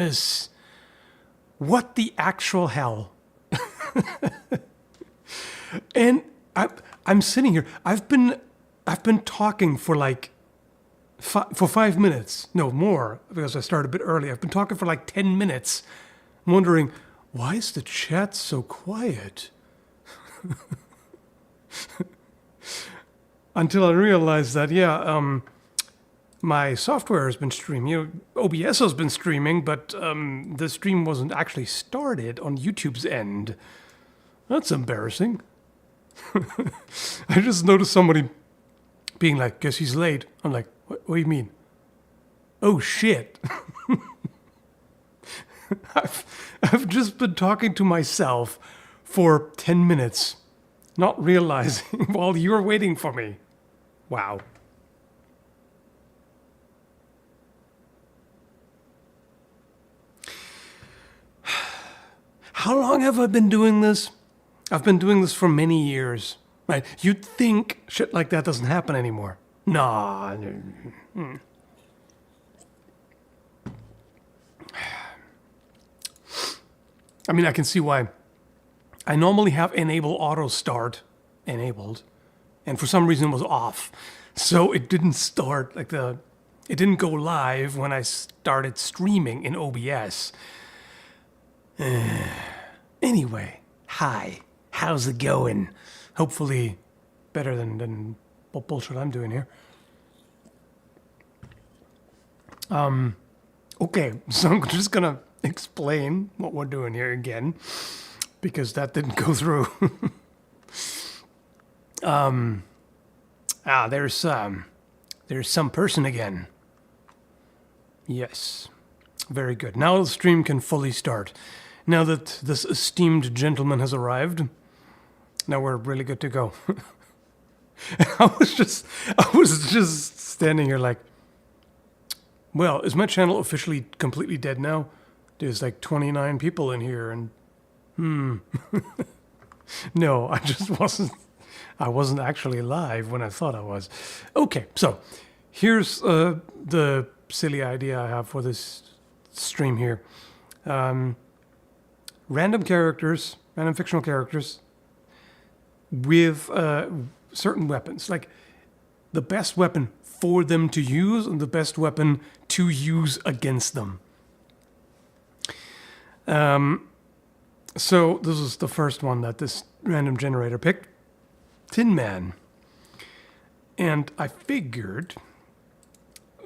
Is what the actual hell? And I'm sitting here. I've been talking for like for 5 minutes, no more, because I started a bit early. I've been talking for like 10 minutes, wondering why is the chat so quiet? Until I realized that, my software has been streaming. OBS has been streaming, but the stream wasn't actually started on YouTube's end. That's embarrassing. I just noticed somebody being like, guess he's late. I'm like, what do you mean? Oh, shit. I've just been talking to myself for 10 minutes, not realizing while you're waiting for me. Wow. How long have I been doing this? I've been doing this for many years. Right? You'd think shit like that doesn't happen anymore. Nah. I mean, I can see why. I normally have enable auto start enabled, and for some reason it was off. So it didn't start it didn't go live when I started streaming in OBS. Anyway, hi. How's it going? Hopefully better than what bullshit I'm doing here. Okay, so I'm just gonna explain what we're doing here again, because that didn't go through. There's some person again. Yes, very good. Now the stream can fully start. Now that this esteemed gentleman has arrived, now we're really good to go. I was just standing here like, well, is my channel officially completely dead now? There's like 29 people in here, and no, I wasn't actually live when I thought I was. Okay, so here's the silly idea I have for this stream here. Random fictional characters with certain weapons, like the best weapon for them to use and the best weapon to use against them. So this is the first one that this random generator picked, Tin Man. And I figured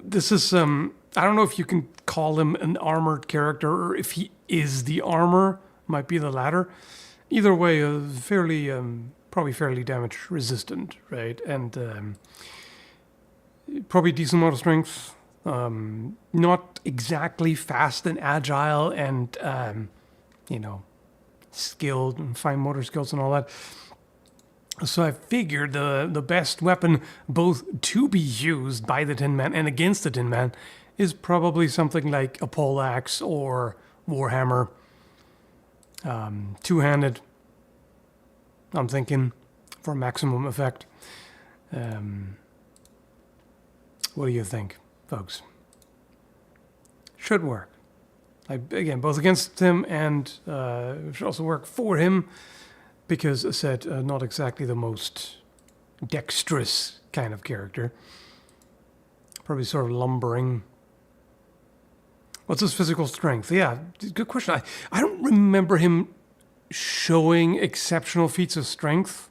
this is I don't know if you can call him an armored character or if he is the armor, might be the latter. Either way, probably fairly damage resistant, right? And probably decent amount of strength. Not exactly fast and agile and, skilled and fine motor skills and all that. So I figured the best weapon both to be used by the Tin Man and against the Tin Man is probably something like a poleaxe or warhammer. Two-handed, I'm thinking, for maximum effect. What do you think, folks? Should work. Again, both against him and should also work for him, because, as I said, not exactly the most dexterous kind of character. Probably sort of lumbering. What's his physical strength? Yeah, good question. I don't remember him showing exceptional feats of strength.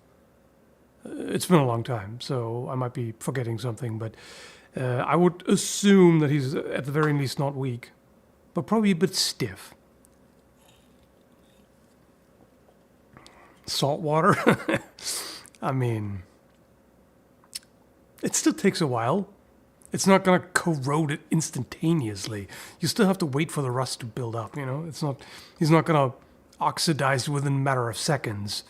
It's been a long time, so I might be forgetting something, but I would assume that he's at the very least not weak, but probably a bit stiff. Salt water? I mean, it still takes a while. It's not going to corrode it instantaneously. You still have to wait for the rust to build up, He's not going to oxidize within a matter of seconds.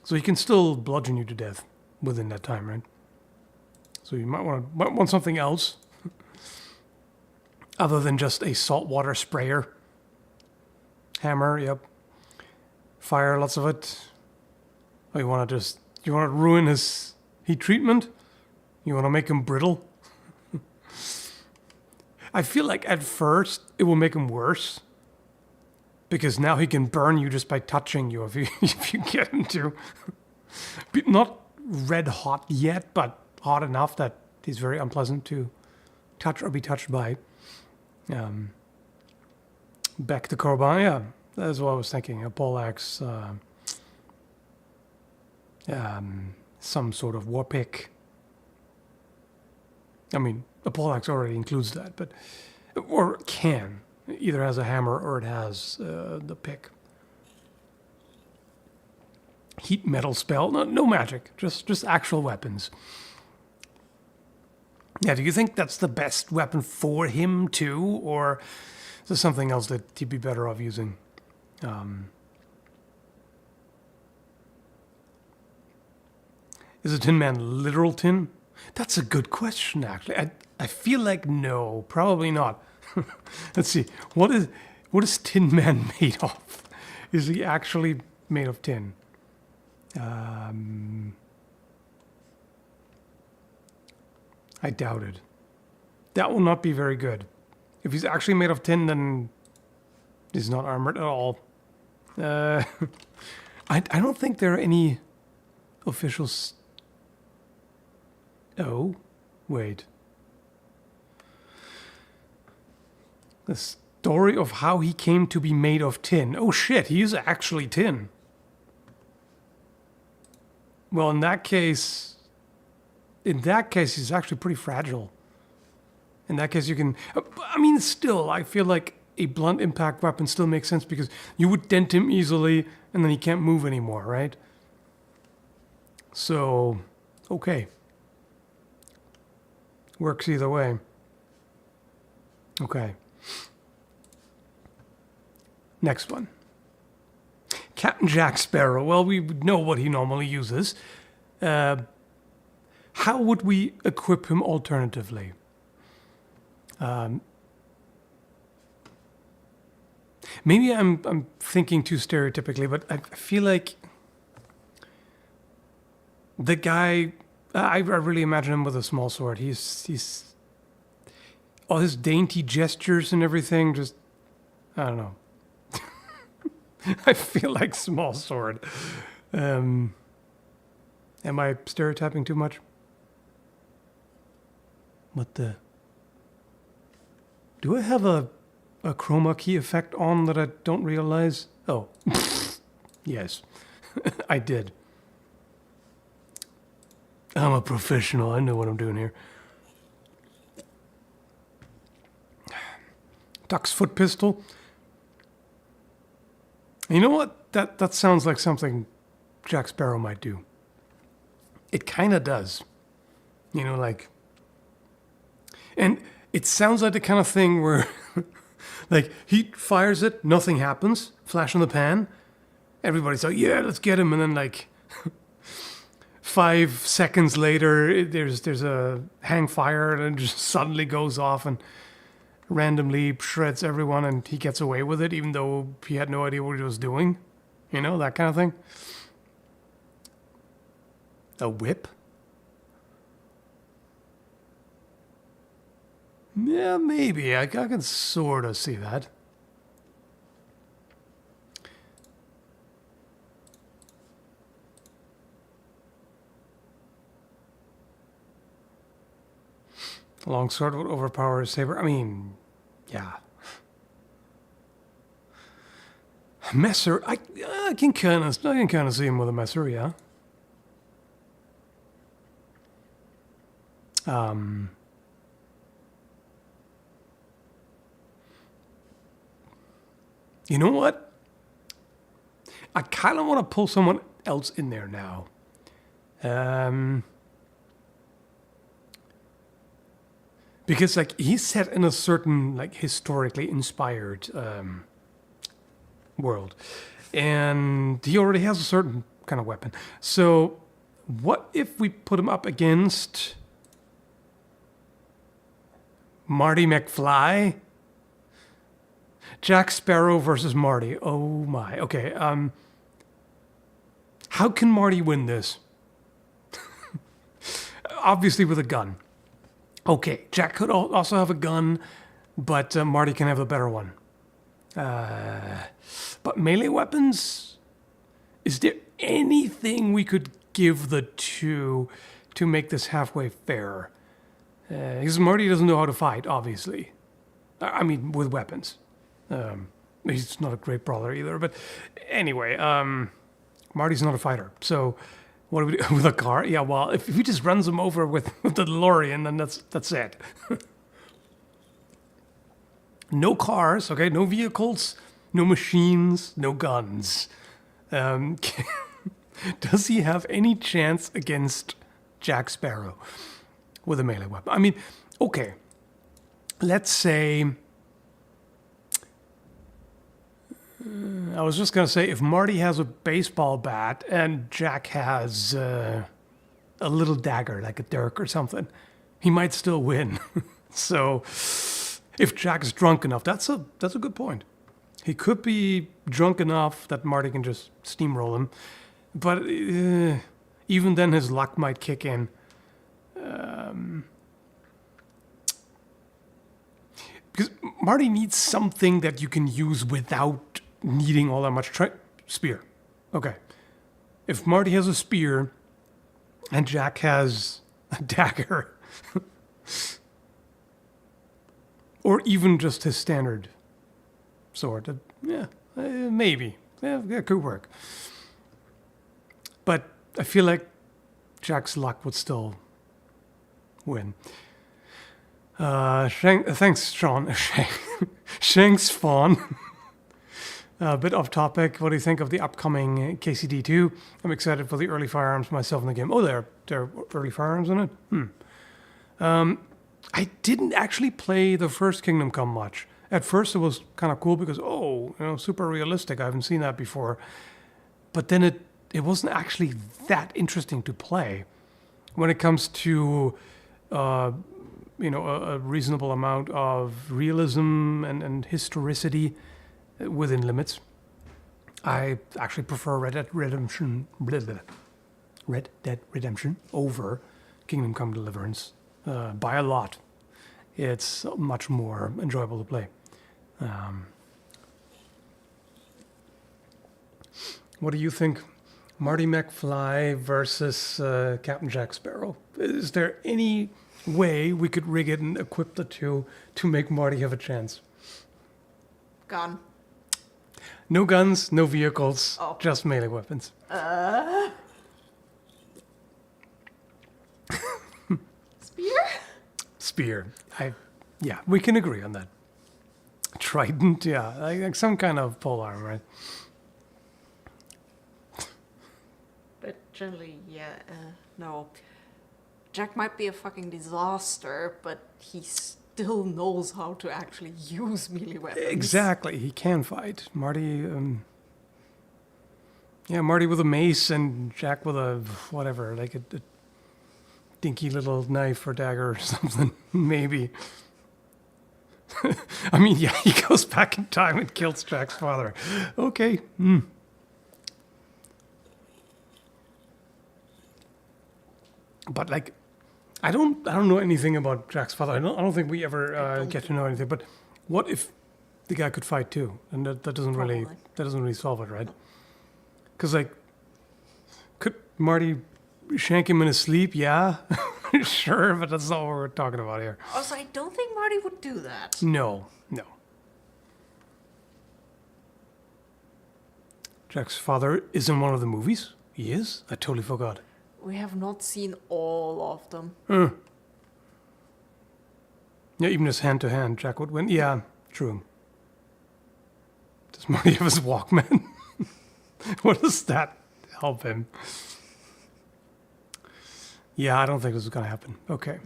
So he can still bludgeon you to death within that time, right? So you might want something else other than just a saltwater sprayer. Hammer, yep. Fire, lots of it. Oh, you want to ruin his heat treatment? You want to make him brittle? I feel like at first it will make him worse. Because now he can burn you just by touching you if you, if you get him to. Not red hot yet, but hot enough that he's very unpleasant to touch or be touched by. Back to Korban, yeah. That's what I was thinking. A poleaxe, some sort of war pick. I mean, a poleaxe already includes that, but or can. It either has a hammer or it has the pick. Heat metal spell, no magic, just actual weapons. Yeah, do you think that's the best weapon for him too, or is there something else that he'd be better off using? Is a Tin Man literal tin? That's a good question, actually. I feel like no, probably not. Let's see. What is Tin Man made of? Is he actually made of tin? I doubt it. That will not be very good. If he's actually made of tin, then he's not armored at all. I don't think there are any official... Oh, wait. The story of how he came to be made of tin. Oh shit, he is actually tin. Well, in that case, he's actually pretty fragile. In that case, you can... I mean, still, I feel like a blunt impact weapon still makes sense because you would dent him easily and then he can't move anymore, right? So, okay. Works either way. Okay. Next one. Captain Jack Sparrow. Well, we know what he normally uses. How would we equip him alternatively? Maybe I'm thinking too stereotypically, but I feel like the guy... I really imagine him with a small sword. He's all his dainty gestures and everything. Just I don't know. I feel like small sword. Am I stereotyping too much? What the? Do I have a chroma key effect on that I don't realize? Oh, yes, I did. I'm a professional. I know what I'm doing here. Duck's foot pistol. You know what? That sounds like something Jack Sparrow might do. It kind of does. You know, like... And it sounds like the kind of thing where... like, he fires it, nothing happens. Flash in the pan. Everybody's like, yeah, let's get him. And then, like... 5 seconds later, there's a hang fire and it just suddenly goes off and randomly shreds everyone and he gets away with it even though he had no idea what he was doing. You know, that kind of thing. A whip? Yeah, maybe. I can sort of see that. Longsword would overpower a saber. I mean, yeah. Messer, I can kind of see him with a messer, yeah. You know what? I kind of want to pull someone else in there now. Because, like, he's set in a certain, like, historically inspired world. And he already has a certain kind of weapon. So, what if we put him up against Marty McFly? Jack Sparrow versus Marty. Oh, my. Okay, how can Marty win this? Obviously with a gun. Okay, Jack could also have a gun. but Marty can have the better one. But melee weapons, is there anything we could give the two to make this halfway fair? Because Marty doesn't know how to fight, obviously. I mean, with weapons. He's not a great brawler either. But anyway, Marty's not a fighter. So what do we do with a car? Yeah, well, if he just runs him over with the DeLorean, then that's it. No cars, okay? No vehicles, no machines, no guns. Does he have any chance against Jack Sparrow with a melee weapon? I mean, okay. Let's say... I was just going to say, if Marty has a baseball bat and Jack has a little dagger, like a dirk or something, he might still win. So, if Jack is drunk enough, that's a good point. He could be drunk enough that Marty can just steamroll him. But even then, his luck might kick in. Because Marty needs something that you can use without needing all that much spear. Okay. If Marty has a spear and Jack has a dagger, or even just his standard sword, maybe. Yeah, it could work. But I feel like Jack's luck would still win. Thanks, Sean. Shanks Fawn. A bit off topic. What do you think of the upcoming KCD2? I'm excited for the early firearms myself in the game. Oh, there are early firearms in it? I didn't actually play the first Kingdom Come much. At first it was kind of cool because, super realistic. I haven't seen that before. But then it wasn't actually that interesting to play. When it comes to, a reasonable amount of realism and historicity within limits, I actually prefer Red Dead Redemption over Kingdom Come Deliverance by a lot. It's much more enjoyable to play. What do you think? Marty McFly versus Captain Jack Sparrow. Is there any way we could rig it and equip the two to make Marty have a chance? Gun. No guns, no vehicles, just melee weapons. Spear? Spear. We can agree on that. Trident, yeah, like some kind of polearm, right? But generally, no. Jack might be a fucking disaster, but he still knows how to actually use melee weapons. Exactly, he can fight. Marty, Marty with a mace and Jack with a whatever, like a dinky little knife or dagger or something, maybe. I mean, yeah, he goes back in time and kills Jack's father. Okay. But like, I don't know anything about Jack's father. I don't think we ever get to know anything. But what if the guy could fight too? And that doesn't really solve it, right? Because like, could Marty shank him in his sleep? Yeah, sure, but that's not what we're talking about here. Also, I don't think Marty would do that. No. Jack's father is in one of the movies? He is? I totally forgot. We have not seen all of them. Yeah, even just hand-to-hand, Jack would win. Yeah, true. Does Marty have his Walkman? What does that help him? Yeah, I don't think this is going to happen. Okay.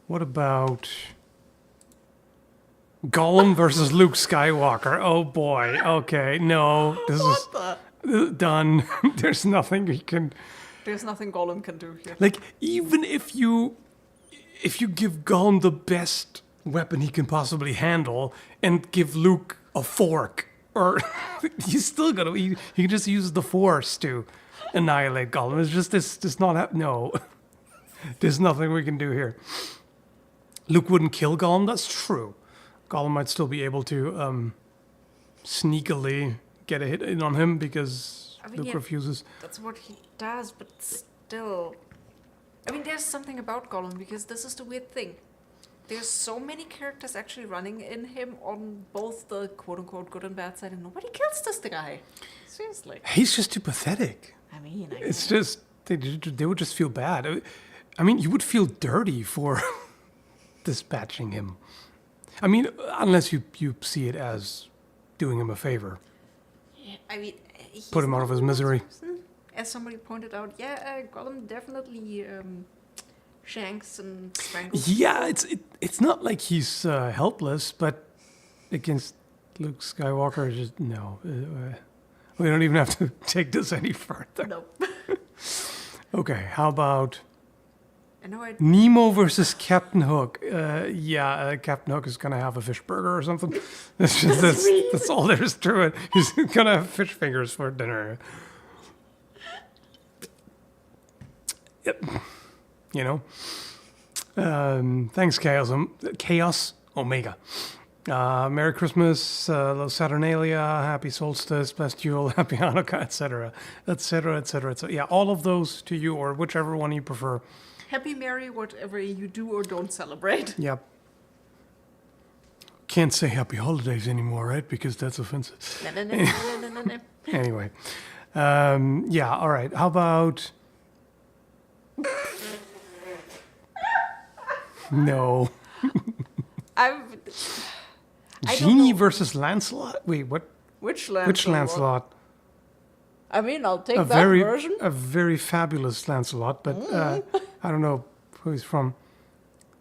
What about Gollum versus Luke Skywalker? Oh boy. Okay. No. This is done. There's nothing we can... There's nothing Gollum can do here. Like, even if you give Gollum the best weapon he can possibly handle and give Luke a fork, or he's still gonna... He can just use the Force to annihilate Gollum. It's just this not... No. There's nothing we can do here. Luke wouldn't kill Gollum. That's true. Gollum might still be able to sneakily get a hit in on him because Luke refuses. That's what he does, but still. I mean, there's something about Gollum, because this is the weird thing. There's so many characters actually running in him on both the quote-unquote good and bad side, and nobody kills this guy. Seriously. He's just too pathetic. I mean, it's just, they would just feel bad. I mean, you would feel dirty for dispatching him. I mean, unless you see it as doing him a favor. Yeah, I mean, put him out of his misery. As somebody pointed out, Gollum definitely shanks and strangles. Yeah, it's not like he's helpless, but against Luke Skywalker, just no. We don't even have to take this any further. Nope. Okay, how about I know Nemo versus Captain Hook? Captain Hook is gonna have a fish burger or something. That's all there is to it. He's gonna have fish fingers for dinner. Yep. You know. Thanks, Chaos Omega. Merry Christmas, Lo Saturnalia, Happy Solstice, Blessed Yule, Happy Hanukkah, etc., etc., etc., etc. Yeah, all of those to you, or whichever one you prefer. Happy Merry, whatever you do or don't celebrate. Yep. Can't say Happy Holidays anymore, right? Because that's offensive. No. Anyway, all right. How about? No. Genie versus Lancelot? Wait, what? Which Lancelot? Which Lancelot? I mean, I'll take that version. A very fabulous Lancelot, but I don't know who he's from.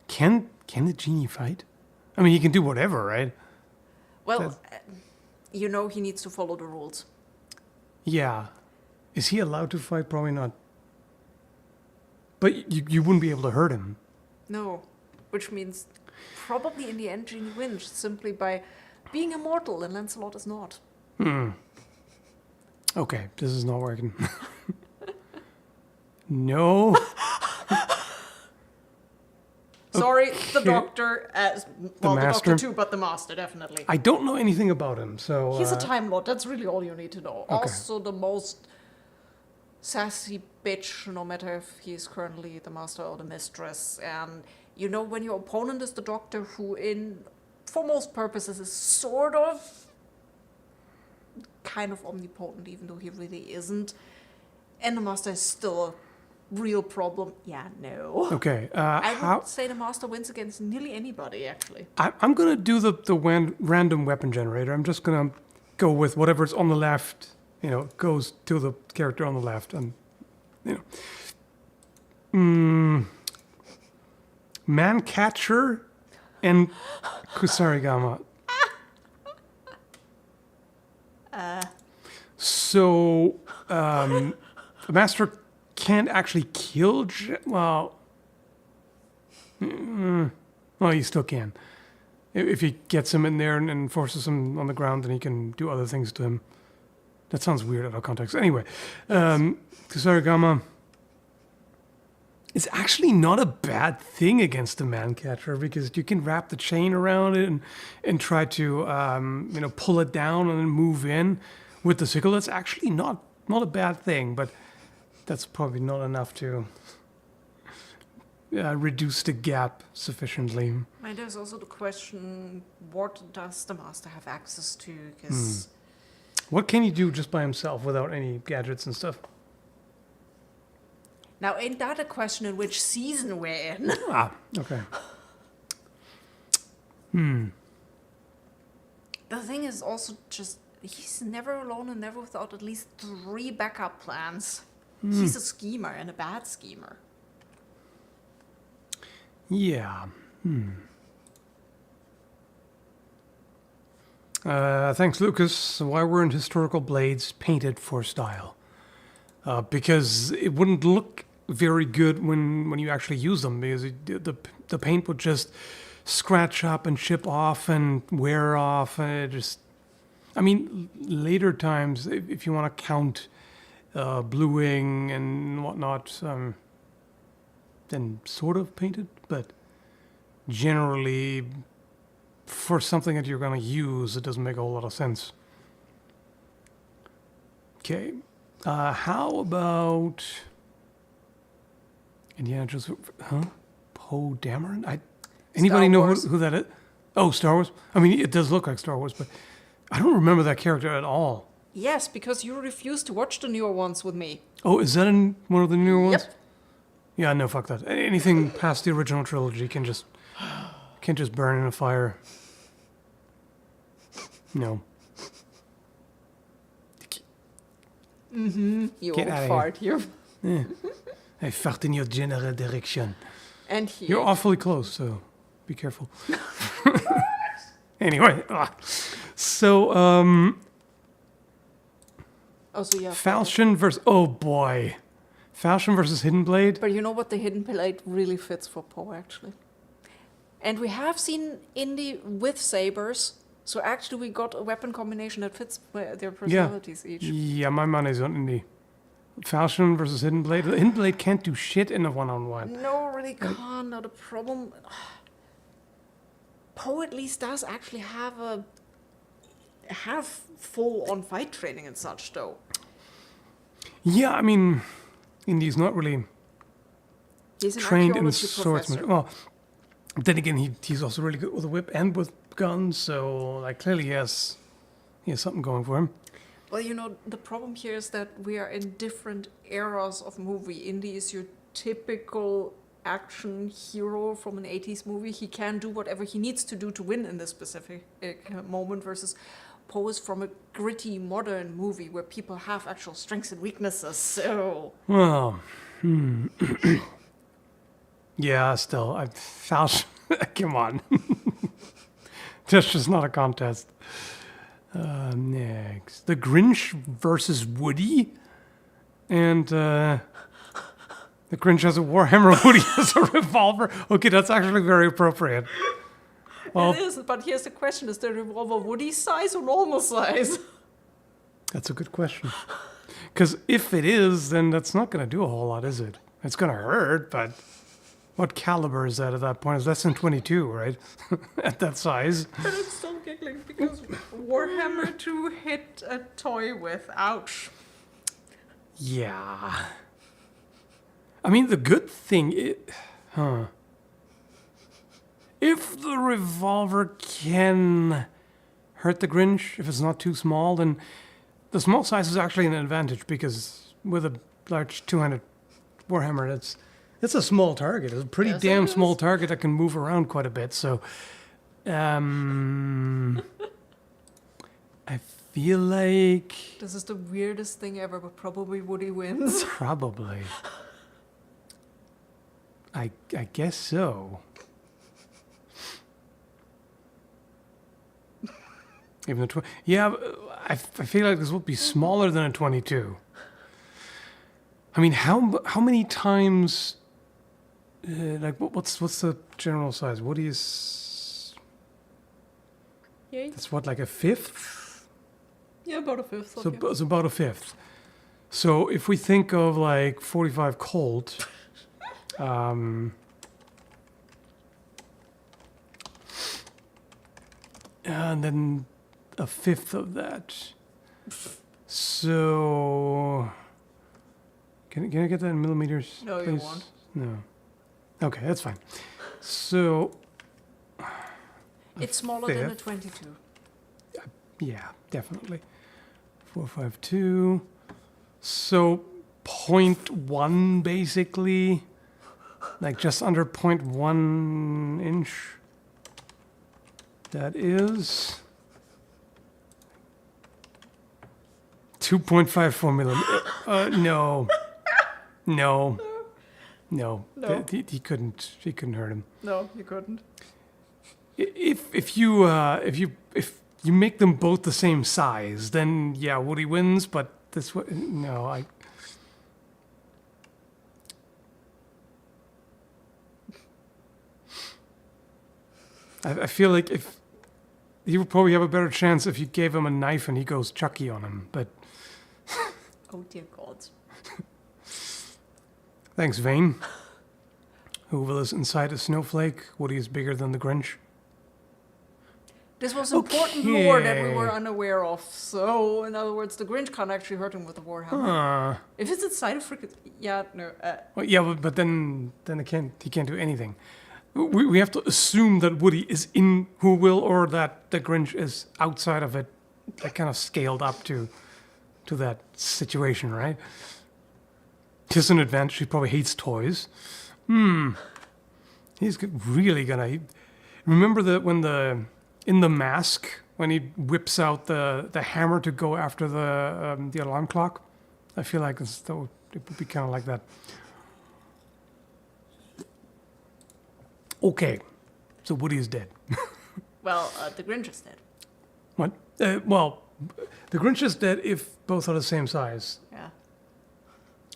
Can the genie fight? I mean, he can do whatever, right? Well, he needs to follow the rules. Yeah. Is he allowed to fight? Probably not. But you wouldn't be able to hurt him. No. Which means probably in the end Genie wins simply by being immortal, and Lancelot is not. Okay, this is not working. No. Sorry, the Doctor the Master. Doctor too, but the Master definitely. I don't know anything about him, so he's a Time Lord. That's really all you need to know. Okay. Also, the most sassy bitch, no matter if he's currently the Master or the Mistress. And when your opponent is the Doctor, who for most purposes is sort of kind of omnipotent, even though he really isn't, and the Master is still a real problem. Yeah, no. Okay. I would say the Master wins against nearly anybody, actually. I'm going to do the random weapon generator. I'm just going to go with whatever's on the left, goes to the character on the left. And, Mancatcher and Kusarigama. So, the Master can't actually kill... Well, he still can. If he gets him in there and forces him on the ground, then he can do other things to him. That sounds weird out of context. Anyway, Kusarigama... It's actually not a bad thing against the Mancatcher, because you can wrap the chain around it and try to pull it down and then move in with the sickle. That's actually not a bad thing, but that's probably not enough to reduce the gap sufficiently. And there's also the question, what does the Master have access to? Because what can he do just by himself without any gadgets and stuff? Now, ain't that a question in which season we're in? Okay. The thing is also just, he's never alone and never without at least 3 backup plans. He's a schemer, and a bad schemer. Yeah. Thanks, Lucas. Why weren't historical blades painted for style? Because it wouldn't look very good when you actually use them, because the paint would just scratch up and chip off and wear off, and it just... I mean, later times, if you want to count bluing and whatnot, and sort of painted, but generally, for something that you're going to use, it doesn't make a whole lot of sense. Okay. How about Indiana Jones? Huh? Poe Dameron? Anybody know who that is? Oh, Star Wars? I mean, it does look like Star Wars, but I don't remember that character at all. Yes, because you refused to watch the newer ones with me. Oh, is that in one of the newer ones? Yep. Yeah, no, fuck that. Anything past the original trilogy can't just burn in a fire. No. You Get old outta fart here. Yeah. I fart in your general direction. And here. You're awfully close, so be careful. Anyway, so Oh, so yeah. Falchion versus Falchion versus Hidden Blade. But you know what? The Hidden Blade really fits for Poe, actually. And we have seen Indy with sabers, so actually we got a weapon combination that fits their personalities each. Yeah, my money's on Indy. Falchion versus Hidden Blade. The Hidden Blade can't do shit in a one-on-one. No, really can't. Now the problem, Poe at least does actually have full-on fight training and such, though. Yeah, I mean, Indy's not really He's an trained in archaeology swordsmanship. professor. Well, then again, he's also really good with a whip and with guns, so like clearly he has something going for him. Well, you know, the problem here is that we are in different eras of movie. Indy is your typical action hero from an 80s movie. He can do whatever he needs to do to win in this specific moment, versus Poe is from a gritty modern movie where people have actual strengths and weaknesses. So, Well, yeah, still, Falchion. Come on, that's just not a contest. Next, the Grinch versus Woody, and the Grinch has a warhammer. Woody has a revolver. Okay, that's actually very appropriate. Well, it is, but here's the question: is the revolver Woody size or normal size? That's a good question. Because if it is, then that's not going to do a whole lot, is it? It's going to hurt, but what caliber is that at that point? It's less than 22, right? At that size. But I'm still giggling because Warhammer 2 hit a toy with. Ouch. Yeah. I mean, the good thing if the revolver can hurt the Grinch, if it's not too small, then the small size is actually an advantage, because with a large two-handed Warhammer, it's a small target. It's a pretty damn small target that can move around quite a bit. So, I feel like This is the weirdest thing ever, but probably Woody wins. probably. I guess so. Even the I feel like this would be smaller than a 22. I mean, how many times? Like, what's the general size? Woody's. Yay. That's what, like a fifth? Yeah, about a fifth. So it's about a fifth. So if we think of like 45 Colt, and then a fifth of that. So can I get that in millimeters? No, please? you won't. No. Okay, that's fine. So It's smaller than a fifth. 22. Yeah, definitely. 452. So 0.1 basically, like just under 0.1 inch. That is 2.54 millimeters. No. No. He couldn't hurt him. No, you couldn't. If you make them both the same size, then yeah, Woody wins. But this one, no, I feel like if he would probably have a better chance if you gave him a knife and he goes Chucky on him. But Oh dear God. thanks, Vane. Whoville is inside a snowflake. Woody is bigger than the Grinch. This was important lore that we were Okay. unaware of. So, in other words, the Grinch can't actually hurt him with the Warhammer. Huh. If it's inside a freaking... Yeah, no. Well, yeah, but then he can't do anything. We have to assume that Woody is in Whoville or that the Grinch is outside of it, like kind of scaled up to that situation, right? Just an advantage. He probably hates toys. He's really gonna. Remember that when in the mask when he whips out the hammer to go after the alarm clock. I feel like it would be kind of like that. Okay, so Woody is dead. Well, the Grinch is dead. What? Well, the Grinch is dead if both are the same size. Yeah.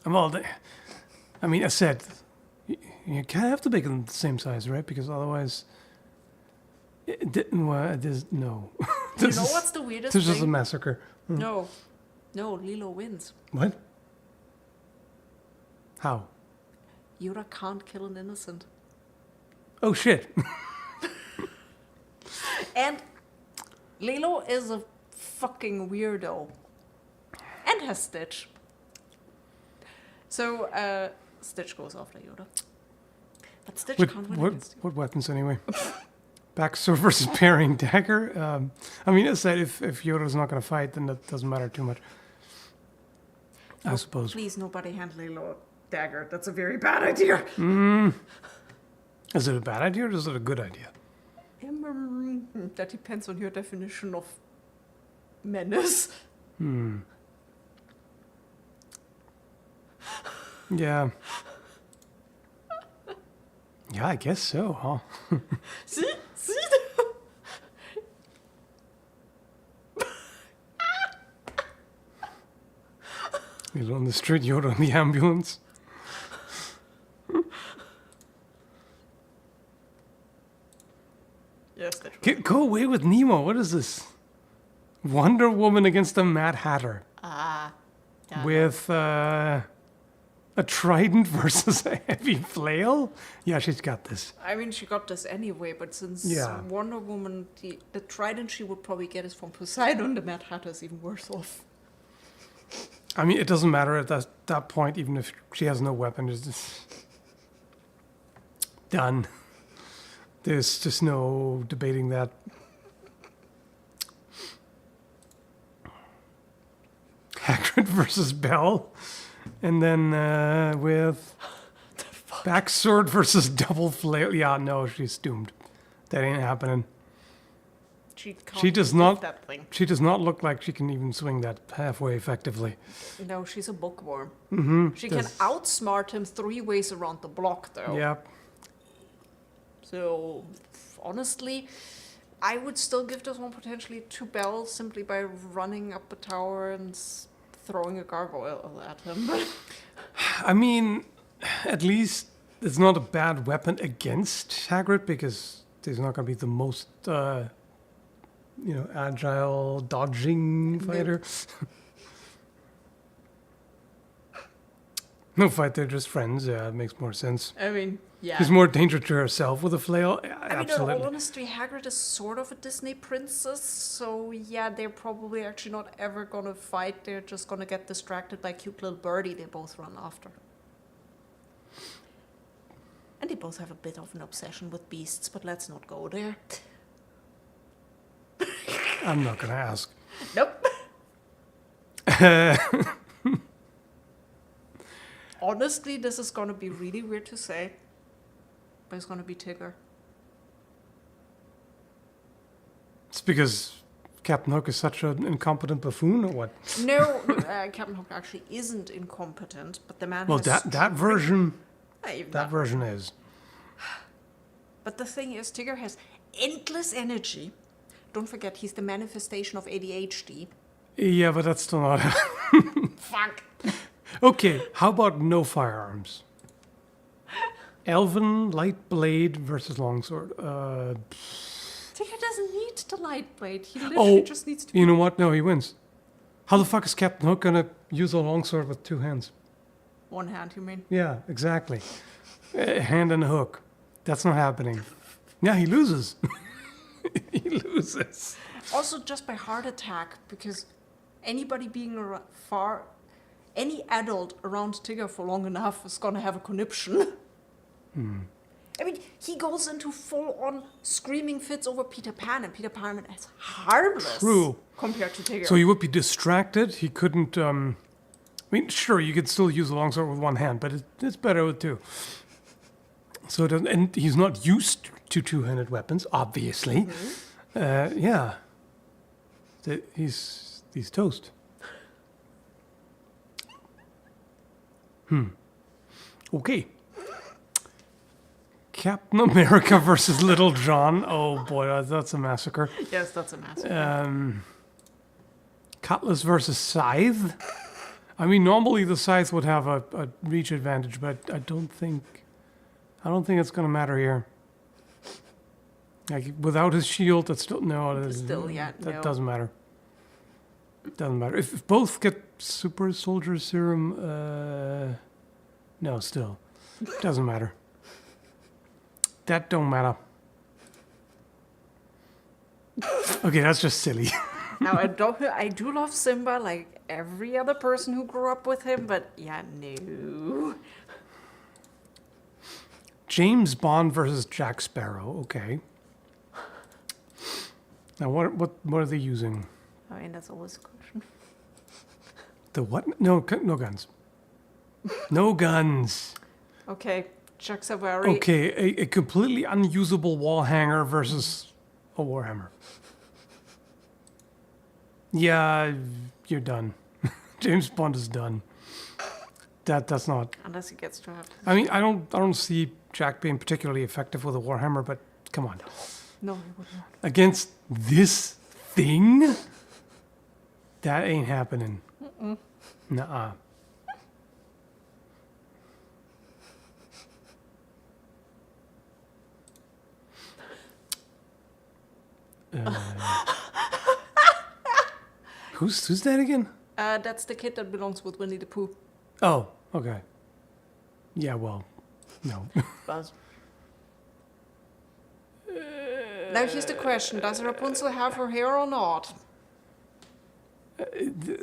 Well, I mean, I said you can't have to make them the same size, right? Because otherwise, there's no. You know what's the weirdest This is a thing? massacre. No, Lilo wins. What? How? Yoda can't kill an innocent. Oh shit! And Lilo is a fucking weirdo. And has Stitch. So, Stitch goes after Yoda. But Stitch can't win against you. What weapons anyway? Backsword versus parrying dagger. I mean, I said if Yoda's not going to fight, then that doesn't matter too much. I suppose. Please, nobody hand Lilo a dagger. That's a very bad idea. Is it a bad idea or is it a good idea? That depends on your definition of menace. Yeah. Yeah, I guess so, huh? See? Yoda on the street, Yoda on the ambulance. Yes, Stitch. Go away with Nemo. What is this? Wonder Woman against the Mad Hatter. Yeah, With a trident versus a heavy flail? Yeah, she's got this. I mean, she got this anyway, but since Yeah. Wonder Woman, the trident she would probably get is from Poseidon, the Mad Hatter is even worse off. I mean, it doesn't matter at that point, even if she has no weapon. It's just done. There's just no debating that. Hagrid versus Belle. And then with backsword versus double flail. Yeah, no, she's doomed. That ain't happening. She does lift not- that thing. She does not look like she can even swing that halfway effectively. No, she's a bookworm. Mm-hmm. She can outsmart him 3 ways around the block, though. Yeah. So, honestly, I would still give this one potentially to Belle simply by running up a tower and throwing a gargoyle at him. I mean, at least it's not a bad weapon against Hagrid because he's not going to be the most, agile, dodging fighter. No fight, they're just friends. Yeah, it makes more sense. I mean, yeah. She's more danger to herself with a flail. Yeah, I mean, in absolutely. all honesty, Hagrid is sort of a Disney princess, so yeah, they're probably actually not ever gonna fight. They're just gonna get distracted by cute little birdie they both run after. And they both have a bit of an obsession with beasts, but let's not go there. I'm not going to ask. Nope. Honestly, this is gonna be really weird to say, but it's gonna be Tigger. It's because Captain Hook is such an incompetent buffoon, or what? No, Captain Hook actually isn't incompetent, but the man Well, has... that version, Even that version is. But the thing is, Tigger has endless energy. Don't forget, he's the manifestation of ADHD. Yeah, but that's still not. Fuck. Okay, how about no firearms? Elven light blade versus longsword. Tigger doesn't need the light blade. He literally just needs to... You know what? No, he wins. How the fuck is Captain Hook gonna use a longsword with 2 hands? One hand, you mean? Yeah, exactly. hand and a hook. That's not happening. Yeah, he loses. He loses. Also, just by heart attack, because anybody being any adult around Tigger for long enough is gonna have a conniption. I mean, he goes into full-on screaming fits over Peter Pan, and Peter Pan is harmless. True. Compared to Tigger. So he would be distracted. He couldn't. I mean, sure, you could still use a longsword with one hand, but it's better with two. So, and he's not used to two-handed weapons, obviously. Yeah. He's toast. Okay. Captain America versus Little John. Oh boy, that's a massacre. Yes, that's a massacre. Cutlass versus Scythe. I mean, normally the Scythe would have a reach advantage, but I don't think it's going to matter here. Like, without his shield, that's still no. That doesn't matter. Doesn't matter. If both get super soldier serum, no, still doesn't matter. That don't matter. Okay, that's just silly. Now, I do love Simba like every other person who grew up with him, but yeah, no. James Bond versus Jack Sparrow. Okay. Now, what are they using? I mean, that's always a question. The what? No guns. No guns. Okay, Chuck Safari. Okay, a completely unusable wall hanger versus a warhammer. Yeah, you're done. James Bond is done. That's not. Unless he gets to have. I mean, I don't see Jack being particularly effective with a warhammer, but come on. No, he would not. Against this thing, that ain't happening. Nuh-uh. Who's that again? That's the kid that belongs with Winnie the Pooh. Oh, okay. Yeah, well, no. Buzz. Now here's the question: does Rapunzel have her hair or not?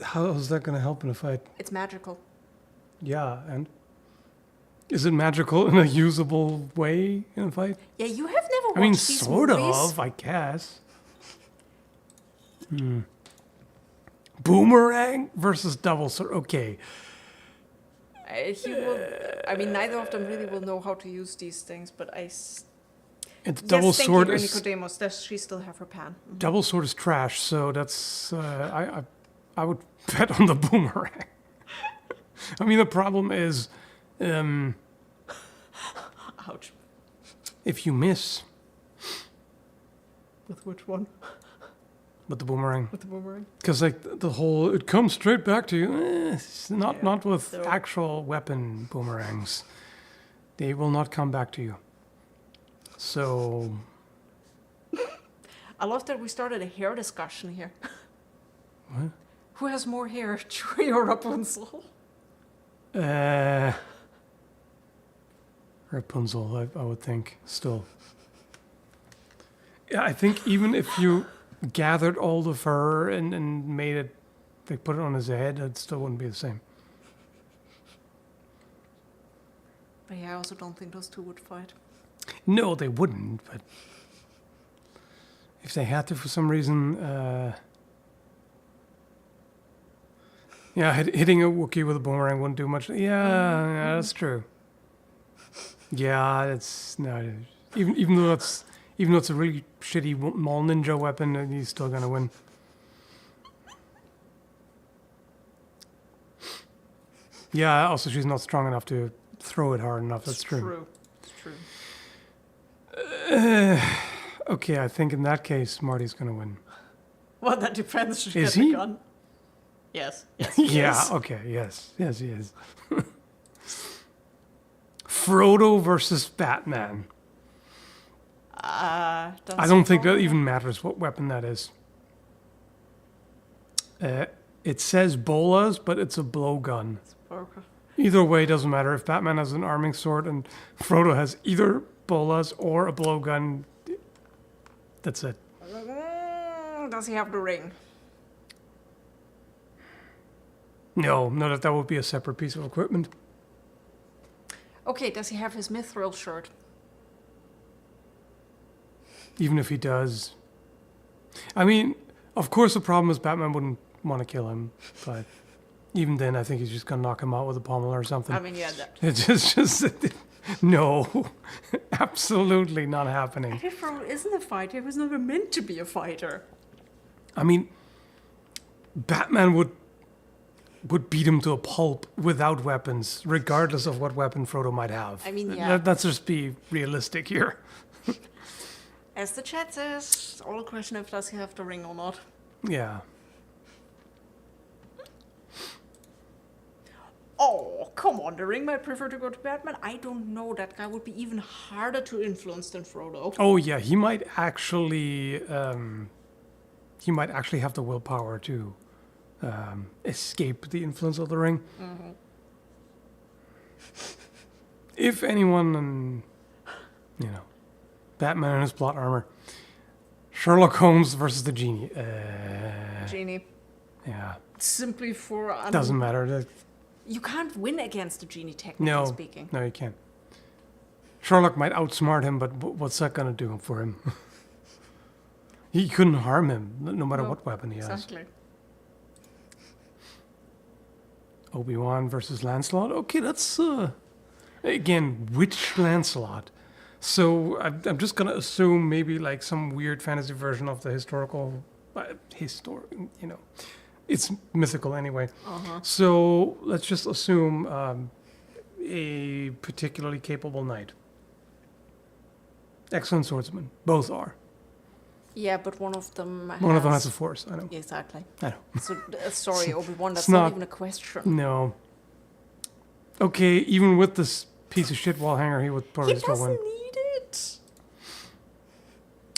How's that going to help in a fight? It's magical. Yeah, and is it magical in a usable way in a fight? Yeah, you have never watched I mean, these sort movies. of, I guess. Boomerang versus double sword. Okay. I mean, neither of them really will know how to use these things, but And double thank sword you, is Nicodemus. Does she still have her pan? double sword is trash. So that's I would bet on the boomerang. I mean, the problem is, Ouch. if you miss With which one? with the boomerang, With the boomerang? because like the whole it comes straight back to you. It's not with So- actual weapon boomerangs. They will not come back to you. So I love that we started a hair discussion here. What? Who has more hair, Chewie or Rapunzel? Rapunzel, I would think, still. Yeah, I think even if you gathered all the fur and made it, they put it on his head, it still wouldn't be the same. But yeah, I also don't think those two would fight. No, they wouldn't, but if they had to for some reason, yeah, hitting a Wookiee with a boomerang wouldn't do much. Yeah, that's true. Yeah, it's no, even though it's a really shitty mall ninja weapon, he's still gonna win. Yeah, also she's not strong enough to throw it hard enough. That's true. It's true. Okay, I think in that case, Marty's gonna win. Well, that depends. She Is gets he? a gun. Yes. Yes. He Yeah, is. okay, yes, he is. Frodo versus Batman. I don't think that even matters what weapon that is. It says bolas, but it's a blowgun. Okay. Either way, doesn't matter. If Batman has an arming sword and Frodo has either bolas or a blowgun, that's it. Does he have the ring? No, that would be a separate piece of equipment. Okay, does he have his mithril shirt? Even if he does. I mean, of course the problem is Batman wouldn't want to kill him, but even then I think he's just going to knock him out with a pommel or something. I mean, yeah, that. It's just no, absolutely not happening. Frodo isn't a fighter. He was never meant to be a fighter. I mean, Batman would beat him to a pulp without weapons, regardless of what weapon Frodo might have. I mean, yeah. Let's just be realistic here. As the chat says, it's all a question of does he have the ring or not. Yeah. Oh, come on, the ring might prefer to go to Batman. I don't know, that guy would be even harder to influence than Frodo. Oh yeah, he might actually have the willpower to escape the influence of the ring. Mm-hmm. If anyone, Batman in his plot armor, Sherlock Holmes versus the genie. Genie. Yeah. Simply for... Doesn't matter. You can't win against the genie, technically speaking. No, you can't. Sherlock might outsmart him, but what's that going to do for him? He couldn't harm him, no matter what weapon he has. Exactly. Obi-Wan versus Lancelot. Okay, that's again, which Lancelot? So I'm just gonna assume maybe like some weird fantasy version of the historical, it's mythical anyway. Uh-huh. So let's just assume a particularly capable knight. Excellent swordsman. Both are. Yeah, but one of them has a force, I know. Exactly. I know. So, sorry, Obi-Wan, that's not not even a question. No. Okay, even with this piece of shit wall hanger, he would probably still win. He doesn't need it.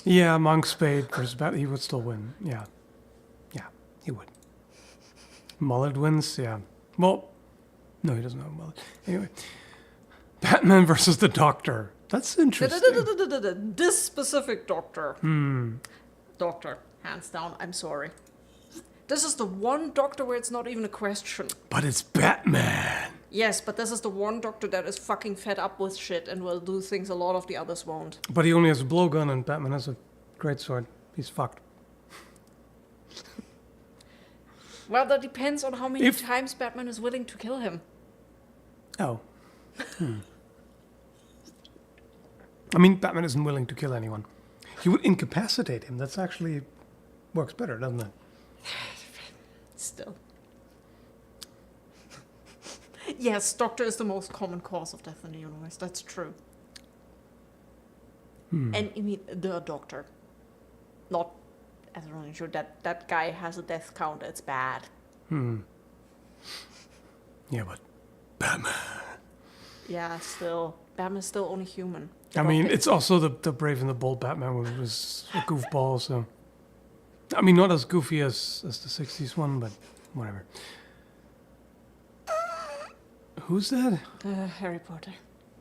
Yeah, Monk Spade versus Batman, he would still win. Yeah, he would. Mullet wins, yeah. Well, no, he doesn't have a mullet. Anyway, Batman versus the Doctor. That's interesting. This specific Doctor. Doctor, hands down, I'm sorry. This is the one Doctor where it's not even a question. But it's Batman. Yes, but this is the one Doctor that is fucking fed up with shit and will do things a lot of the others won't. But he only has a blowgun and Batman has a greatsword. He's fucked. Well, that depends on how many times Batman is willing to kill him. Oh. I mean, Batman isn't willing to kill anyone. He would incapacitate him. That's actually works better, doesn't it? Still. Yes, Doctor is the most common cause of death in the universe. That's true. And I mean, the Doctor. Not as a running show. That guy has a death count. It's bad. Yeah, but Batman. Yeah, still. Batman's still only human. I mean, it's also the brave and the bold Batman was a goofball, so... I mean, not as goofy as the 60s one, but whatever. Who's that? Harry Potter.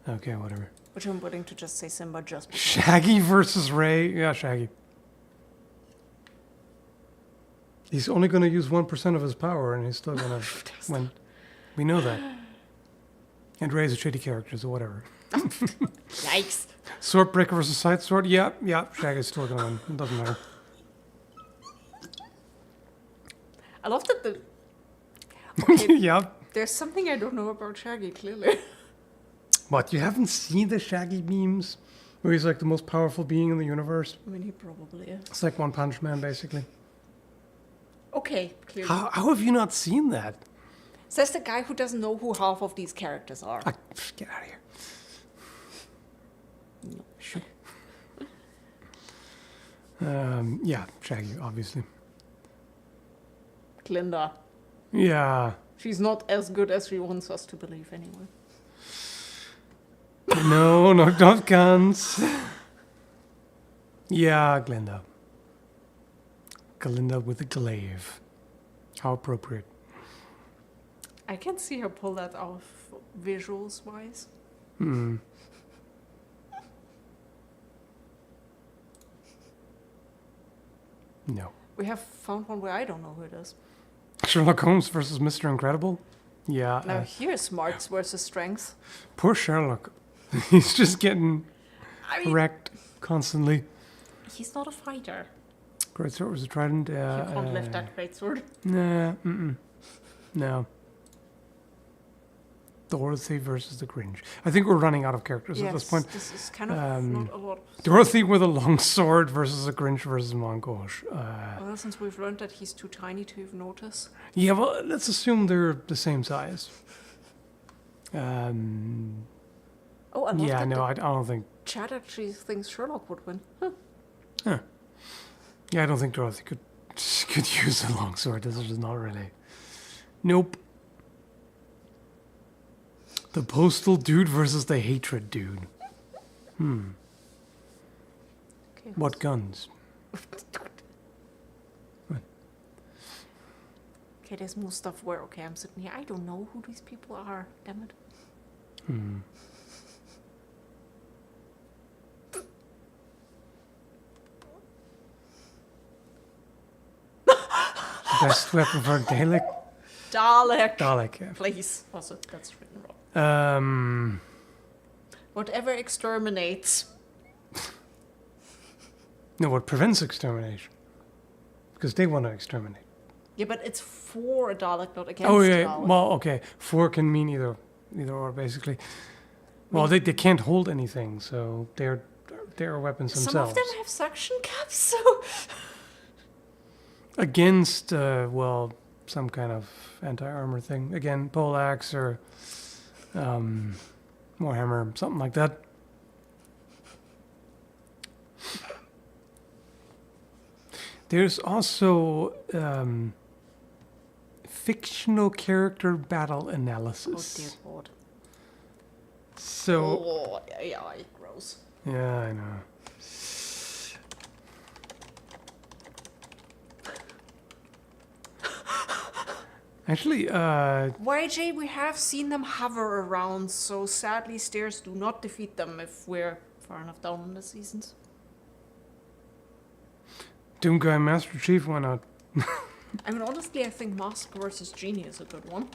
Okay, whatever. Which I'm willing to just say Simba just because. Shaggy versus Ray? Yeah, Shaggy. He's only going to use 1% of his power, and he's still going to win. We know that. And Ray's a shitty character, so whatever. Yikes. Swordbreaker versus Side Sword? Yeah, Shaggy's still going to win. It doesn't matter. I love that the... Okay, yeah. there's something I don't know about Shaggy, clearly. What, you haven't seen the Shaggy memes? Where he's like the most powerful being in the universe? I mean, he probably is. It's like One Punch Man, basically. Okay, clearly. How have you not seen that? Says the guy who doesn't know who half of these characters are. Get out of here. No. Sure. Yeah, Shaggy, obviously. Glinda. Yeah. She's not as good as she wants us to believe, anyway. No, not guns. Yeah, Glinda. Glinda with a glaive. How appropriate. I can see her pull that off visuals-wise. Hmm. No. We have found one where I don't know who it is. Sherlock Holmes versus Mr. Incredible? Yeah. Now here's smarts versus strength. Poor Sherlock. He's just getting I mean, wrecked constantly. he's not a fighter. Great sword was a trident. You can't lift that great sword. Nah. No. Dorothy versus the Grinch. I think we're running out of characters at this point. This is kind of not a lot. Dorothy with a long sword versus a Grinch versus Mongosh. Well, since we've learned that he's too tiny to even notice. Yeah, well, let's assume they're the same size. Oh, I love Yeah, that no, the I don't think. chat actually thinks Sherlock would win. Huh. Yeah, I don't think Dorothy could use a long sword. This is just not really. Nope. The postal dude versus the hatred dude. Okay. What guns? Okay, there's more stuff where, okay, I'm sitting here. I don't know who these people are. Damn it. Best weapon for Dalek? Dalek. Dalek, yeah. Please. Also, that's written wrong. Um, Whatever exterminates. no, what prevents extermination? Because they want to exterminate. Yeah, but it's for a Dalek, not against Oh, a yeah. Dalek. Well, okay. Four can mean either or, basically. Well, they can't hold anything, so they're weapons Some themselves. of them have suction caps, so... Against, well, some kind of anti-armor thing. Again, poleaxe or Warhammer, something like that. There's also fictional character battle Oh, analysis. dear God. So, Oh, yeah, gross. yeah, I know. Actually, YJ, we have seen them hover around, so sadly stairs do not defeat them if we're far enough down in the seasons. Doomguy Master Chief, why not? I mean, honestly, I think Mask versus Genie is a good one.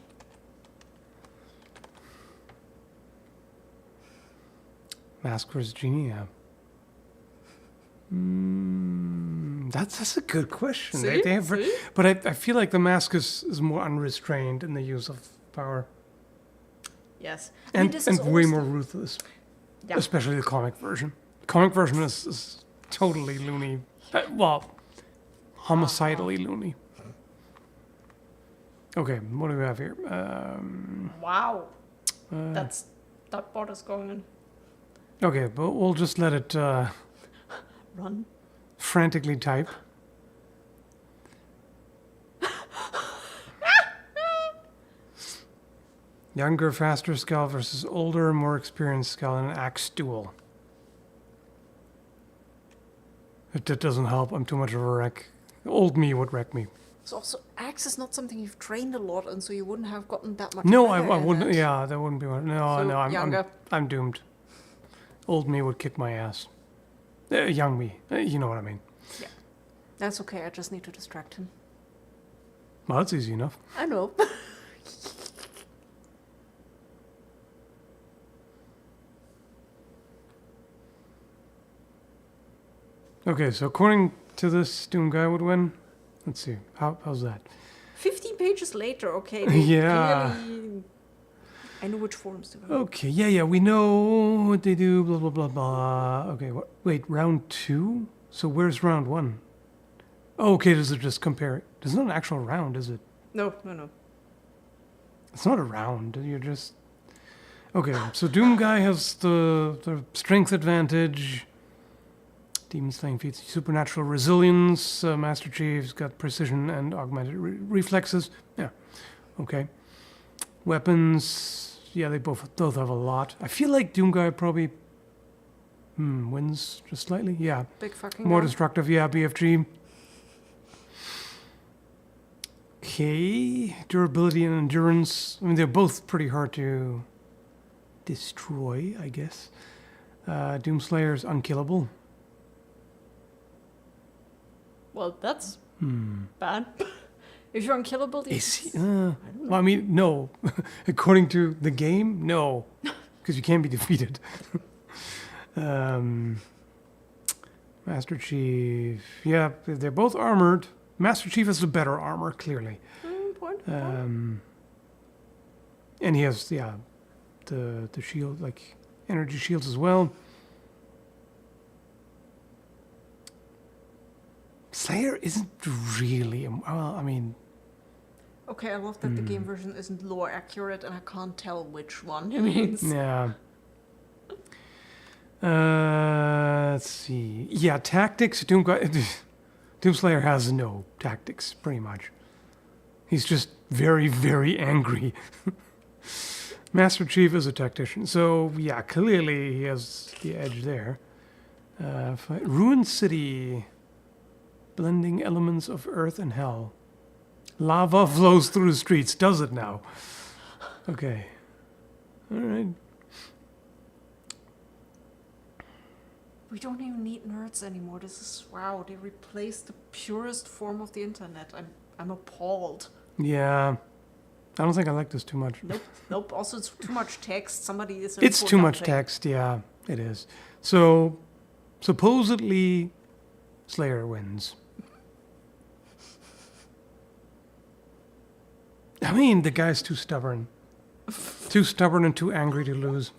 Mask vs. Genie, yeah. That's a good question. See? They have, See? but I feel like the mask is more unrestrained in the use of power. Yes. I mean, And, this and is way almost- more ruthless. Yeah. Especially the comic version. Comic version is totally loony. Well, homicidally loony. Okay, what do we have here? Wow. That bot is going in. Okay, but we'll just let it Run. frantically type. Younger, faster Skall versus older, more experienced Skall in an axe duel. That doesn't help. I'm too much of a wreck. Old me would wreck me. So also, axe is not something you've trained a lot, and so you wouldn't have gotten that much. No, I better in wouldn't. it. Yeah, that wouldn't be one. No, So, no, younger. I'm doomed. Old me would kick my ass. Young me, you know what I mean. That's okay. I just need to distract him. Well, that's easy enough. I know. Okay, so according to this, Doom guy would win. Let's see. How's that? 15 pages later, okay. Yeah. Clearly, I know which forms to go. Okay, yeah, we know what they do, blah, blah, blah, blah. Okay, wait, round 2? So where's round 1? Oh, okay, does it just compare? There's not an actual round, is it? No. It's not a round, you're just... Okay, so Doom guy has the strength advantage. Demon slaying feats, supernatural resilience. Master Chief's got precision and augmented reflexes. Yeah, okay. Weapons, yeah, they both have a lot. I feel like Doom guy probably wins just slightly. Yeah, Big fucking more guy. destructive. Yeah, BFG. okay. Durability and endurance. I mean, they're both pretty hard to destroy, I guess. Doomslayer's unkillable. Well, that's bad. If you're unkillable, Is he? Well, I mean, no. According to the game, no. Because you can't be defeated. Master Chief. Yeah, they're both armored. Master Chief has the better armor, clearly. And he has, the shield, like, energy shields as well. Slayer isn't really, well, I mean... Okay, I love that the game version isn't lore accurate and I can't tell which one it means. Yeah. Let's see. Yeah, tactics. Doomslayer has no tactics, pretty much. He's just very, very angry. Master Chief is a tactician, so yeah, clearly he has the edge there. Ruined City, blending elements of earth and hell. Lava flows through the streets. Does it now? Okay. All right. We don't even need nerds anymore. This is wow. They replaced the purest form of the internet. I'm appalled. Yeah. I don't think I like this too much. Nope. Also, it's too much text. Somebody is. It's too much text. Yeah, it is. So, supposedly, Slayer wins. I mean, the guy's too stubborn. Too stubborn and too angry to lose,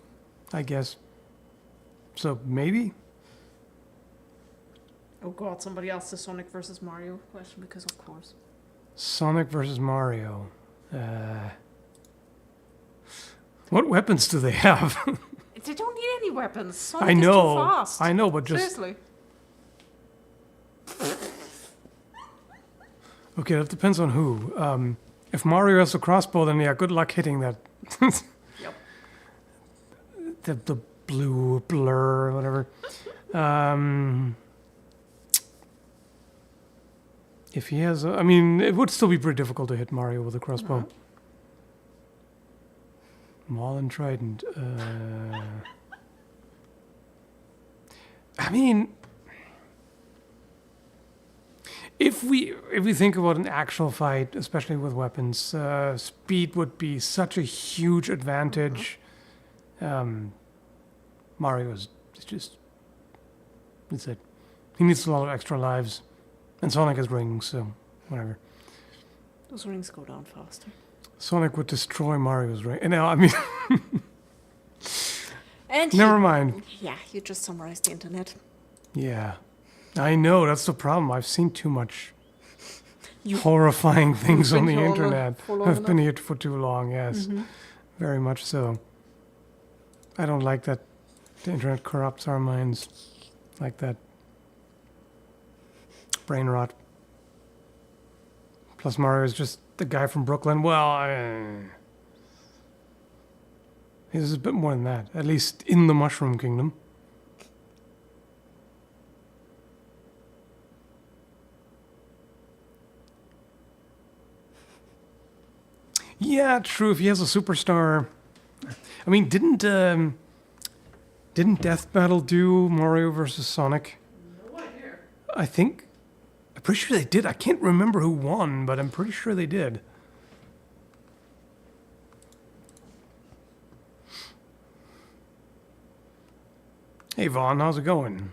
I guess. So, maybe? Oh god, somebody asked the Sonic versus Mario question because of course. Sonic versus Mario. What weapons do they have? They don't need any weapons. Sonic I know. is too fast. I know, but just... Seriously. Okay, that depends on who. If Mario has a crossbow, then yeah, good luck hitting that. Yep. The blue blur or whatever. If he has, I mean, it would still be pretty difficult to hit Mario with a crossbow. Uh-huh. Maul and Trident. I mean, if we think about an actual fight, especially with weapons, speed would be such a huge advantage. Mario is just, that's it. He needs a lot of extra lives. And Sonic has rings, so whatever. Those rings go down faster. Sonic would destroy Mario's ring. No, I mean... And never mind. Yeah, you just summarized the internet. Yeah. I know, that's the problem. I've seen too much horrifying things on the internet. I've been here for too long, yes. Mm-hmm. Very much so. I don't like that the internet corrupts our minds like that. Brain rot. Plus Mario is just the guy from Brooklyn. Well, he's a bit more than that. At least in the Mushroom Kingdom. Yeah, true. If he has a superstar... I mean, didn't Death Battle do Mario versus Sonic? No idea. I think... I'm pretty sure they did. I can't remember who won, but I'm pretty sure they did. Hey, Vaughn, how's it going?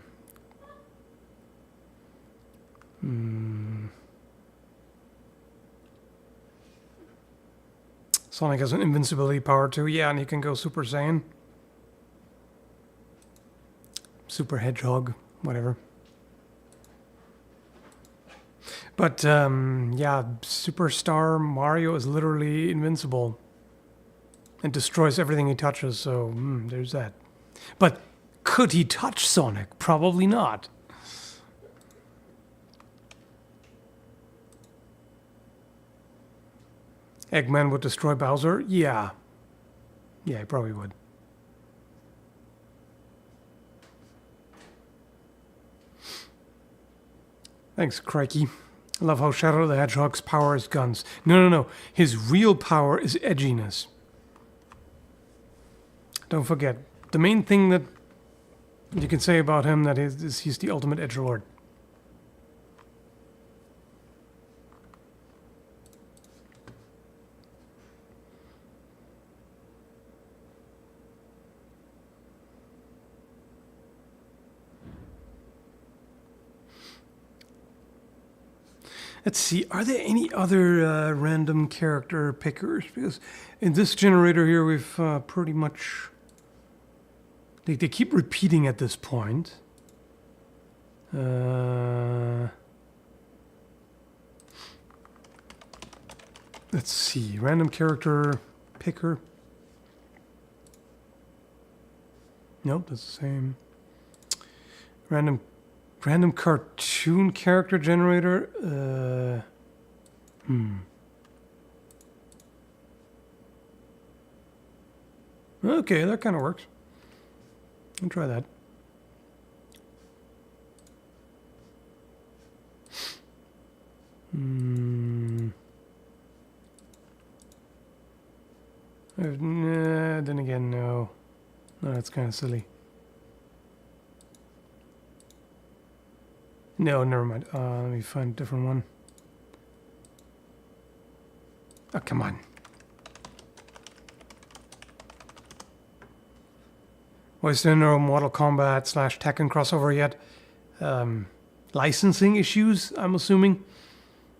Sonic has an invincibility power too. Yeah, and he can go Super Saiyan. Super Hedgehog, whatever. But, yeah, Superstar Mario is literally invincible. And destroys everything he touches, so there's that. But could he touch Sonic? Probably not. Eggman would destroy Bowser? Yeah. Yeah, he probably would. Thanks, Crikey. I love how Shadow the Hedgehog's power is guns. No. His real power is edginess. Don't forget, the main thing that you can say about him that is he's the ultimate edgelord. Let's see, are there any other random character pickers? Because in this generator here, we've pretty much... They keep repeating at this point. Let's see, random character picker. Nope, that's the same. Random cartoon character generator. Okay, that kind of works. I'll try that. Then again, no. No, that's kind of silly. No, never mind. Let me find a different one. Oh, come on. Why is there no Mortal Kombat / Tekken crossover yet? Licensing issues, I'm assuming.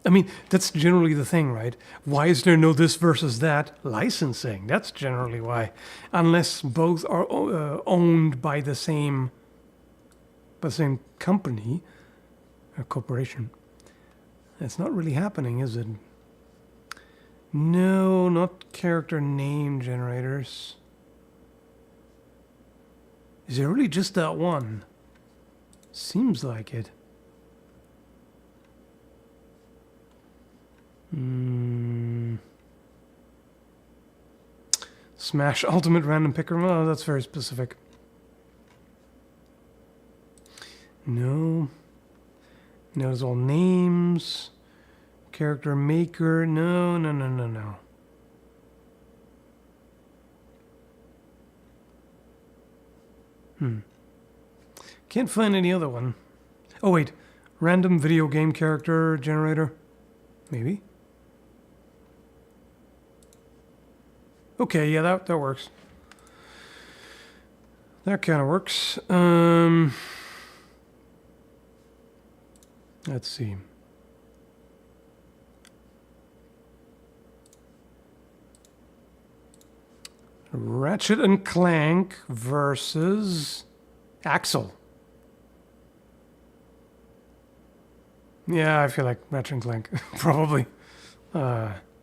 I mean, that's generally the thing, right? Why is there no this versus that? Licensing. That's generally why. Unless both are owned by the same company. A corporation. That's not really happening, is it? No, not character name generators. Is it really just that one? Seems like it. Smash Ultimate Random Picker. Oh, that's very specific. No. Knows all names. Character maker. No. Can't find any other one. Oh, wait. Random video game character generator. Maybe. Okay, yeah, that works. That kind of works. Let's see. Ratchet and Clank versus Axel. Yeah, I feel like Ratchet and Clank, probably.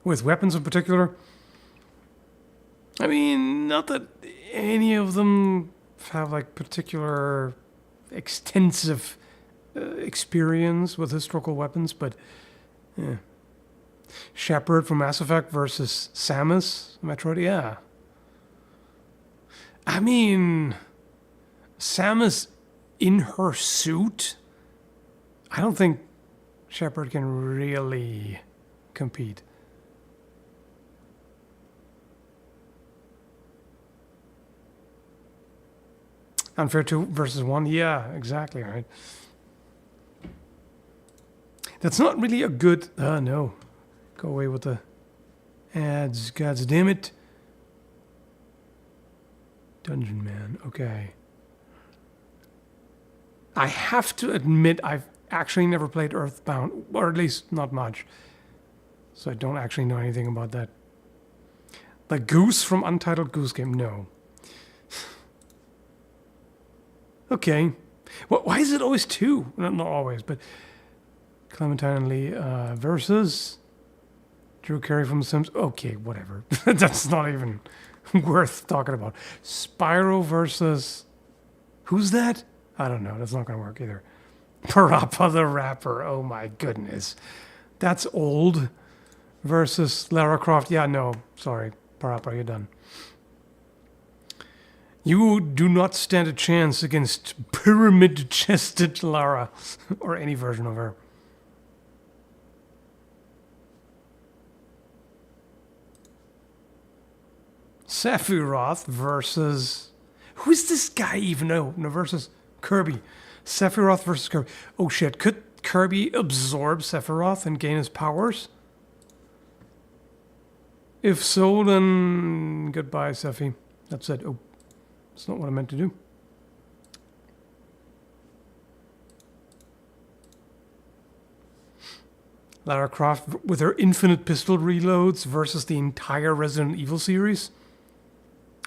With weapons in particular. I mean, not that any of them have like particular extensive experience with historical weapons, but yeah. Shepard from Mass Effect versus Samus, Metroid, yeah. I mean, Samus in her suit, I don't think Shepard can really compete. Unfair 2 versus 1, yeah, exactly, right. That's not really a good... no. Go away with the ads. God damn it. Dungeon Man. Okay. I have to admit I've actually never played Earthbound. Or at least not much. So I don't actually know anything about that. The Goose from Untitled Goose Game? No. Okay. Well, why is it always two? Not always, but... Clementine and Lee versus Drew Carey from The Sims. Okay, whatever. That's not even worth talking about. Spyro versus... Who's that? I don't know. That's not going to work either. Parappa the Rapper. Oh my goodness. That's old. Versus Lara Croft. Yeah, no. Sorry. Parappa, you're done. You do not stand a chance against pyramid-chested Lara. Or any version of her. Sephiroth versus... Who is this guy even? No, versus Kirby. Sephiroth versus Kirby. Oh shit, could Kirby absorb Sephiroth and gain his powers? If so, then goodbye, Sephi. That's it. Oh, that's not what I meant to do. Lara Croft with her infinite pistol reloads versus the entire Resident Evil series?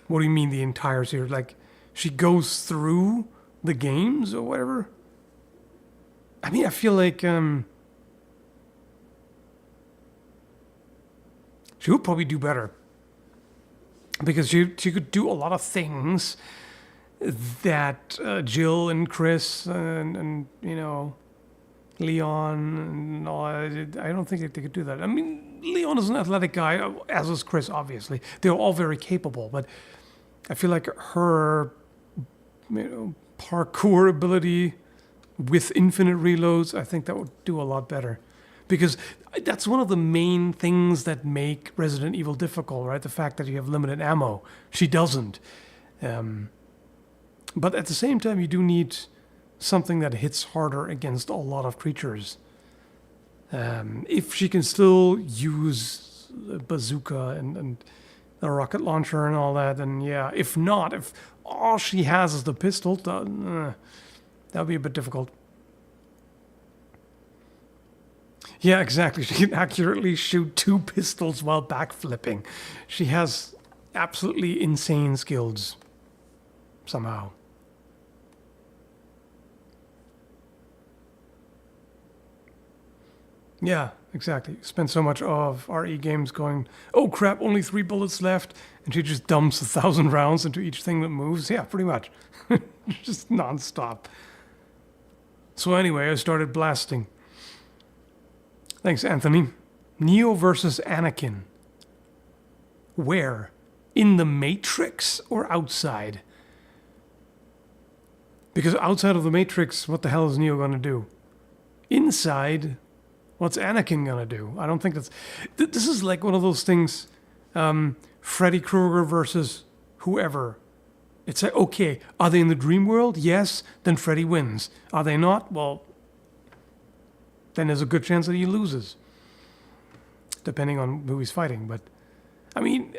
What do you mean the entire series? Like, she goes through the games or whatever? I mean, I feel like she would probably do better. Because she could do a lot of things that Jill and Chris and you know, Leon and all, I don't think that they could do that. I mean, Leon is an athletic guy, as is Chris, obviously. They're all very capable, but I feel like her, you know, parkour ability with infinite reloads, I think that would do a lot better. Because that's one of the main things that make Resident Evil difficult, right? The fact that you have limited ammo. She doesn't. But at the same time, you do need something that hits harder against a lot of creatures. If she can still use a bazooka and a rocket launcher and all that, then yeah. If not, if all she has is the pistol, that would be a bit difficult. Yeah, exactly. She can accurately shoot 2 pistols while backflipping. She has absolutely insane skills. Somehow. Yeah, exactly. Spent so much of RE games going, oh crap, only 3 bullets left, and she just dumps 1,000 rounds into each thing that moves. Yeah, pretty much. Just non-stop. So anyway, I started blasting. Thanks, Anthony. Neo versus Anakin. Where? In the Matrix or outside? Because outside of the Matrix, what the hell is Neo going to do? Inside, what's Anakin going to do? I don't think that's... This is like one of those things, Freddy Krueger versus whoever. It's like, okay, are they in the dream world? Yes, then Freddy wins. Are they not? Well, then there's a good chance that he loses. Depending on who he's fighting. But, I mean,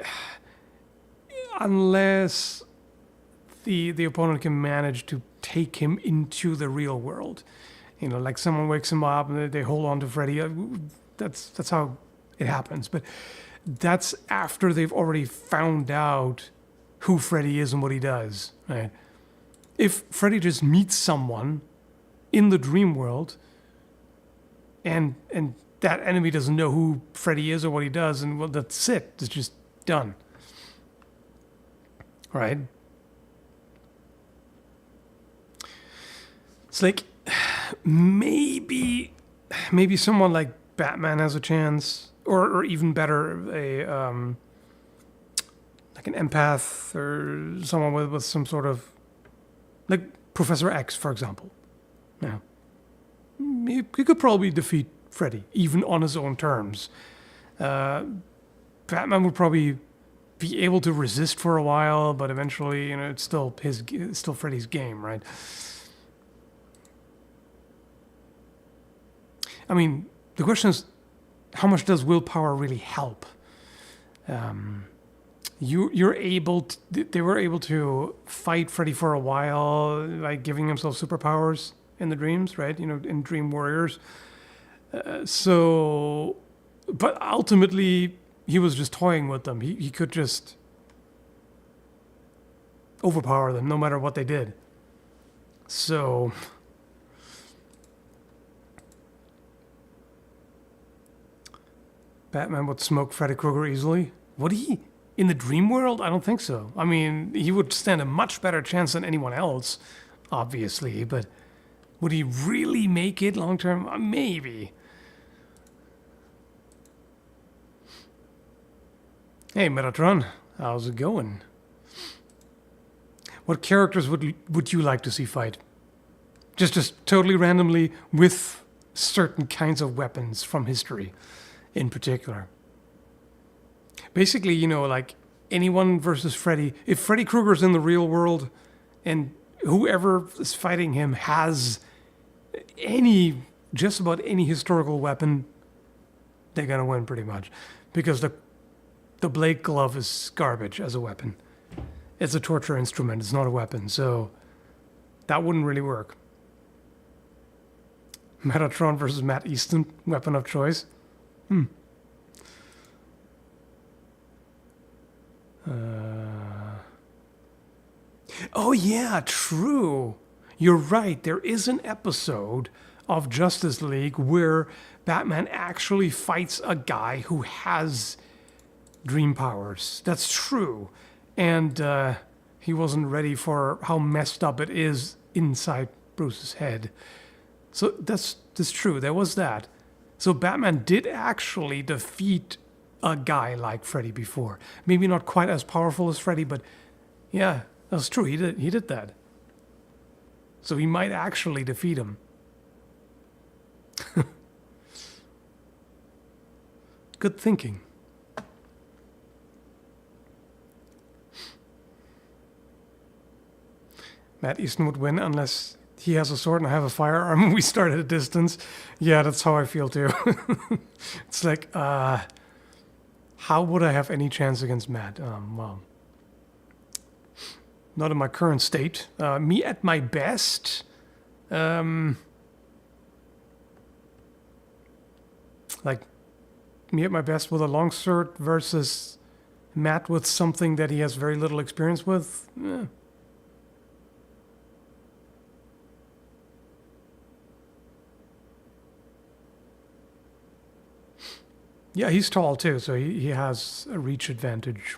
unless the opponent can manage to take him into the real world. You know, like someone wakes him up and they hold on to Freddy. That's how it happens. But that's after they've already found out who Freddy is and what he does. Right? If Freddy just meets someone in the dream world and that enemy doesn't know who Freddy is or what he does, and well, that's it. It's just done. Right? It's like maybe someone like Batman has a chance, or even better, like an empath or someone with some sort of, like Professor X, for example. Yeah, he could probably defeat Freddy even on his own terms. Batman would probably be able to resist for a while, but eventually, you know, it's still Freddy's game, right? I mean, the question is, how much does willpower really help? They were able to fight Freddy for a while, like giving himself superpowers in the dreams, right? You know, in Dream Warriors. But ultimately, he was just toying with them. He could just overpower them no matter what they did. So... Batman would smoke Freddy Krueger easily. Would he? In the dream world? I don't think so. I mean, he would stand a much better chance than anyone else, obviously, but would he really make it long term? Maybe. Hey, Metatron, how's it going? What characters would you like to see fight? Just totally randomly with certain kinds of weapons from history. In particular. Basically, you know, like, anyone versus Freddy. If Freddy Krueger's in the real world and whoever is fighting him has just about any historical weapon, they're gonna win pretty much. Because the blade glove is garbage as a weapon. It's a torture instrument, it's not a weapon, so that wouldn't really work. Metatron versus Matt Easton, weapon of choice. Oh yeah, true. You're right, there is an episode of Justice League where Batman actually fights a guy who has dream powers. That's true. And he wasn't ready for how messed up it is inside Bruce's head. So that's true. There was that. So Batman did actually defeat a guy like Freddy before. Maybe not quite as powerful as Freddy, but yeah, that's true. He did that. So he might actually defeat him. Good thinking. Matt Easton would win unless he has a sword and I have a firearm and we start at a distance. Yeah, that's how I feel too. It's like, how would I have any chance against Matt? Well, not in my current state. Me at my best, like me at my best with a longsword versus Matt with something that he has very little experience with. Yeah, he's tall too, so he has a reach advantage.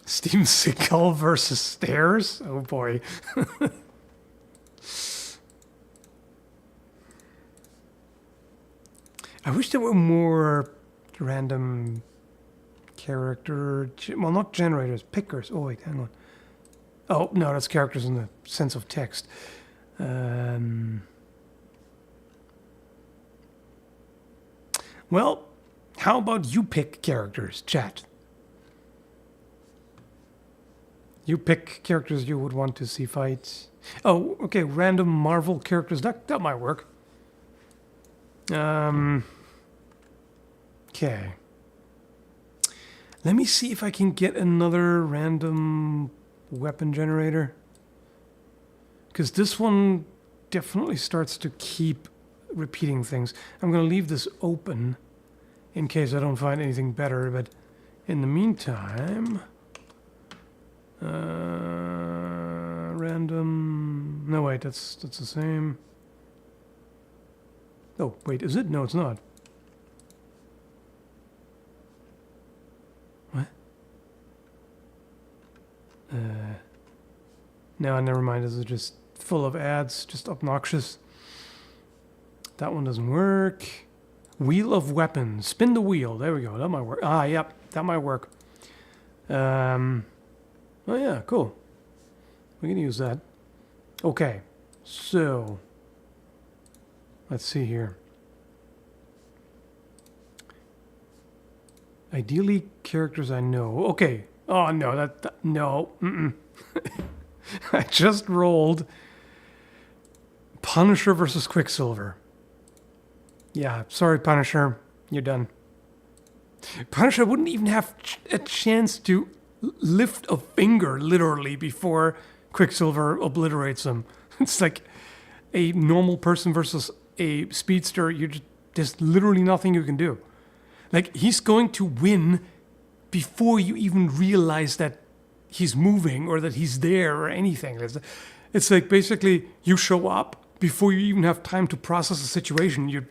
Steven Seagal versus Stairs? Oh boy. I wish there were more random character... Well, not generators, pickers. Oh, wait, hang on. Oh, no, that's characters in the sense of text. Well, how about you pick characters, chat? You pick characters you would want to see fight. Oh, okay, random Marvel characters. That might work. Okay. Let me see if I can get another random weapon generator. Because this one definitely starts to keep repeating things. I'm going to leave this open in case I don't find anything better. But in the meantime... random... No, wait, that's the same. Oh, wait, is it? No, it's not. What? No, never mind. This is just full of ads, just obnoxious. That one doesn't work. Wheel of weapons. Spin the wheel. There we go. That might work. Ah, yep, that might work. Oh yeah, cool. We can use that. Okay, so let's see here. Ideally, characters I know. Okay. Oh no, no. I just rolled Punisher versus Quicksilver. Yeah, sorry, Punisher, you're done. Punisher wouldn't even have a chance to lift a finger, literally, before Quicksilver obliterates him. It's like a normal person versus a speedster. There's literally nothing you can do. Like, he's going to win before you even realize that he's moving or that he's there or anything. It's like, basically, you show up before you even have time to process the situation. You're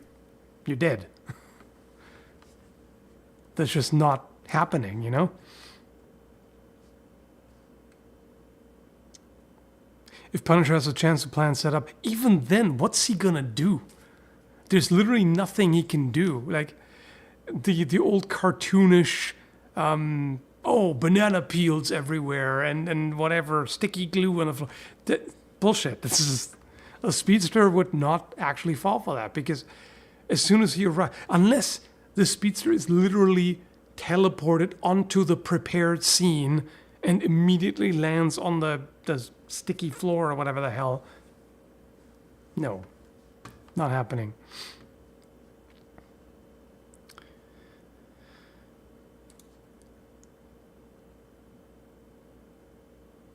dead. That's just not happening, you know? If Punisher has a chance to plan set up, even then, what's he gonna do? There's literally nothing he can do. Like, the old cartoonish, banana peels everywhere and whatever, sticky glue on the floor. Bullshit. This is a speedster would not actually fall for that, because as soon as he arrives, unless the speedster is literally teleported onto the prepared scene and immediately lands on the sticky floor or whatever the hell. No, not happening.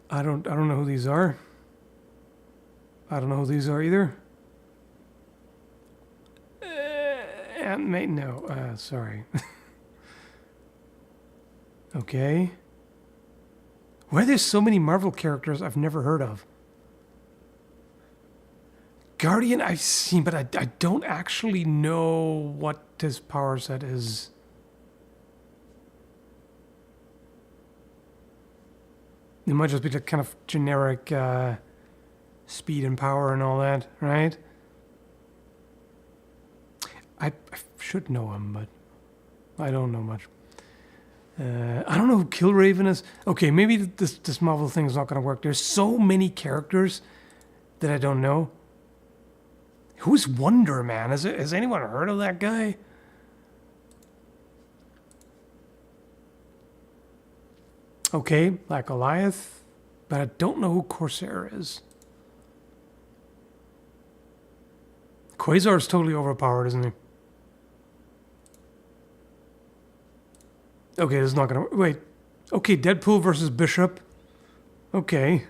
I don't know who these are. I don't know who these are either. No, sorry. Okay. Why are there so many Marvel characters I've never heard of? Guardian I've seen, but I don't actually know what his power set is. It might just be the kind of generic speed and power and all that, right? I should know him, but I don't know much. I don't know who Killraven is. Okay, maybe this Marvel thing is not going to work. There's so many characters that I don't know. Who's Wonder Man? Has anyone heard of that guy? Okay, Black Goliath, but I don't know who Corsair is. Quasar's totally overpowered, isn't he? Okay, this is not gonna... Wait. Okay, Deadpool versus Bishop. Okay.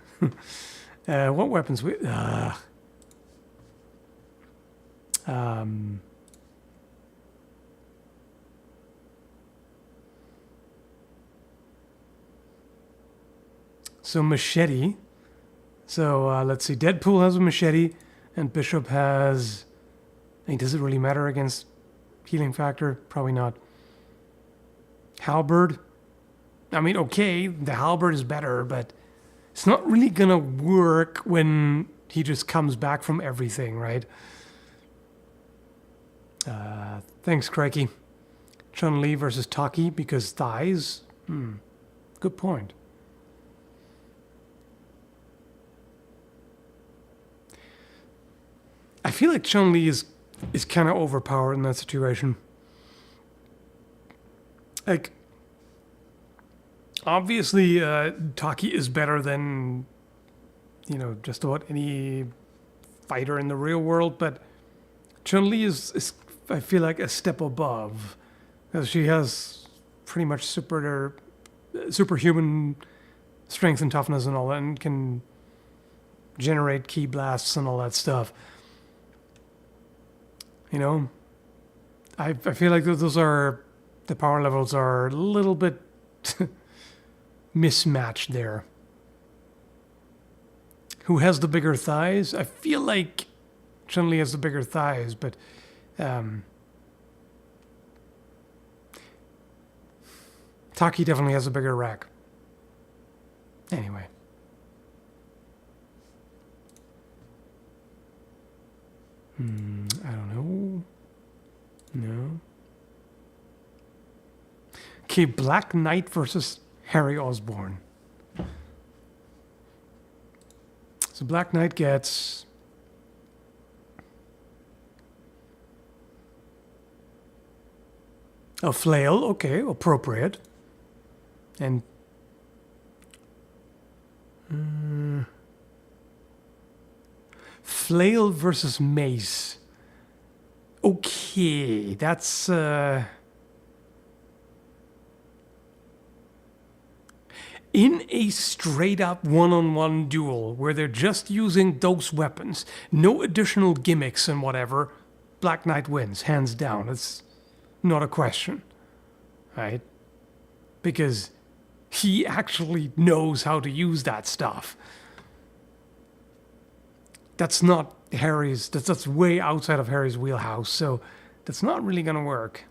What weapons we... So machete. So let's see. Deadpool has a machete, and Bishop has... I mean, does it really matter against healing factor? Probably not. Halberd. I mean, okay, the halberd is better, but it's not really gonna work when he just comes back from everything, right? Thanks, Crikey. Chun-Li versus Taki because thighs. Good point. I feel like Chun-Li is kind of overpowered in that situation. Like, obviously, Taki is better than, just about any fighter in the real world, but Chun-Li is I feel like, a step above. Because she has pretty much superhuman strength and toughness and all that, and can generate ki blasts and all that stuff. I feel like those are... The power levels are a little bit mismatched there. Who has the bigger thighs? I feel like Chun-Li has the bigger thighs, but Taki definitely has a bigger rack. Anyway. I don't know. No. Okay, Black Knight versus Harry Osborn. So Black Knight gets... a flail, okay, appropriate. And... flail versus mace. Okay, that's... In a straight-up one-on-one duel where they're just using those weapons, no additional gimmicks and whatever, Black Knight wins, hands down. It's not a question, right? Because he actually knows how to use that stuff. That's not Harry's... That's way outside of Harry's wheelhouse, so that's not really going to work.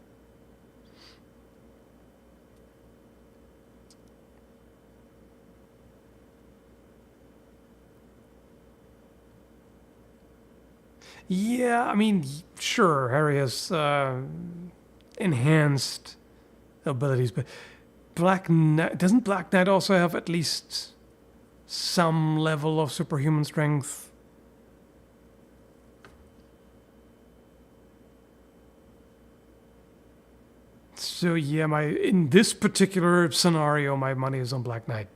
Yeah, I mean, sure, Harry has enhanced abilities, but Black Knight, doesn't Black Knight also have at least some level of superhuman strength? So yeah, in this particular scenario, my money is on Black Knight.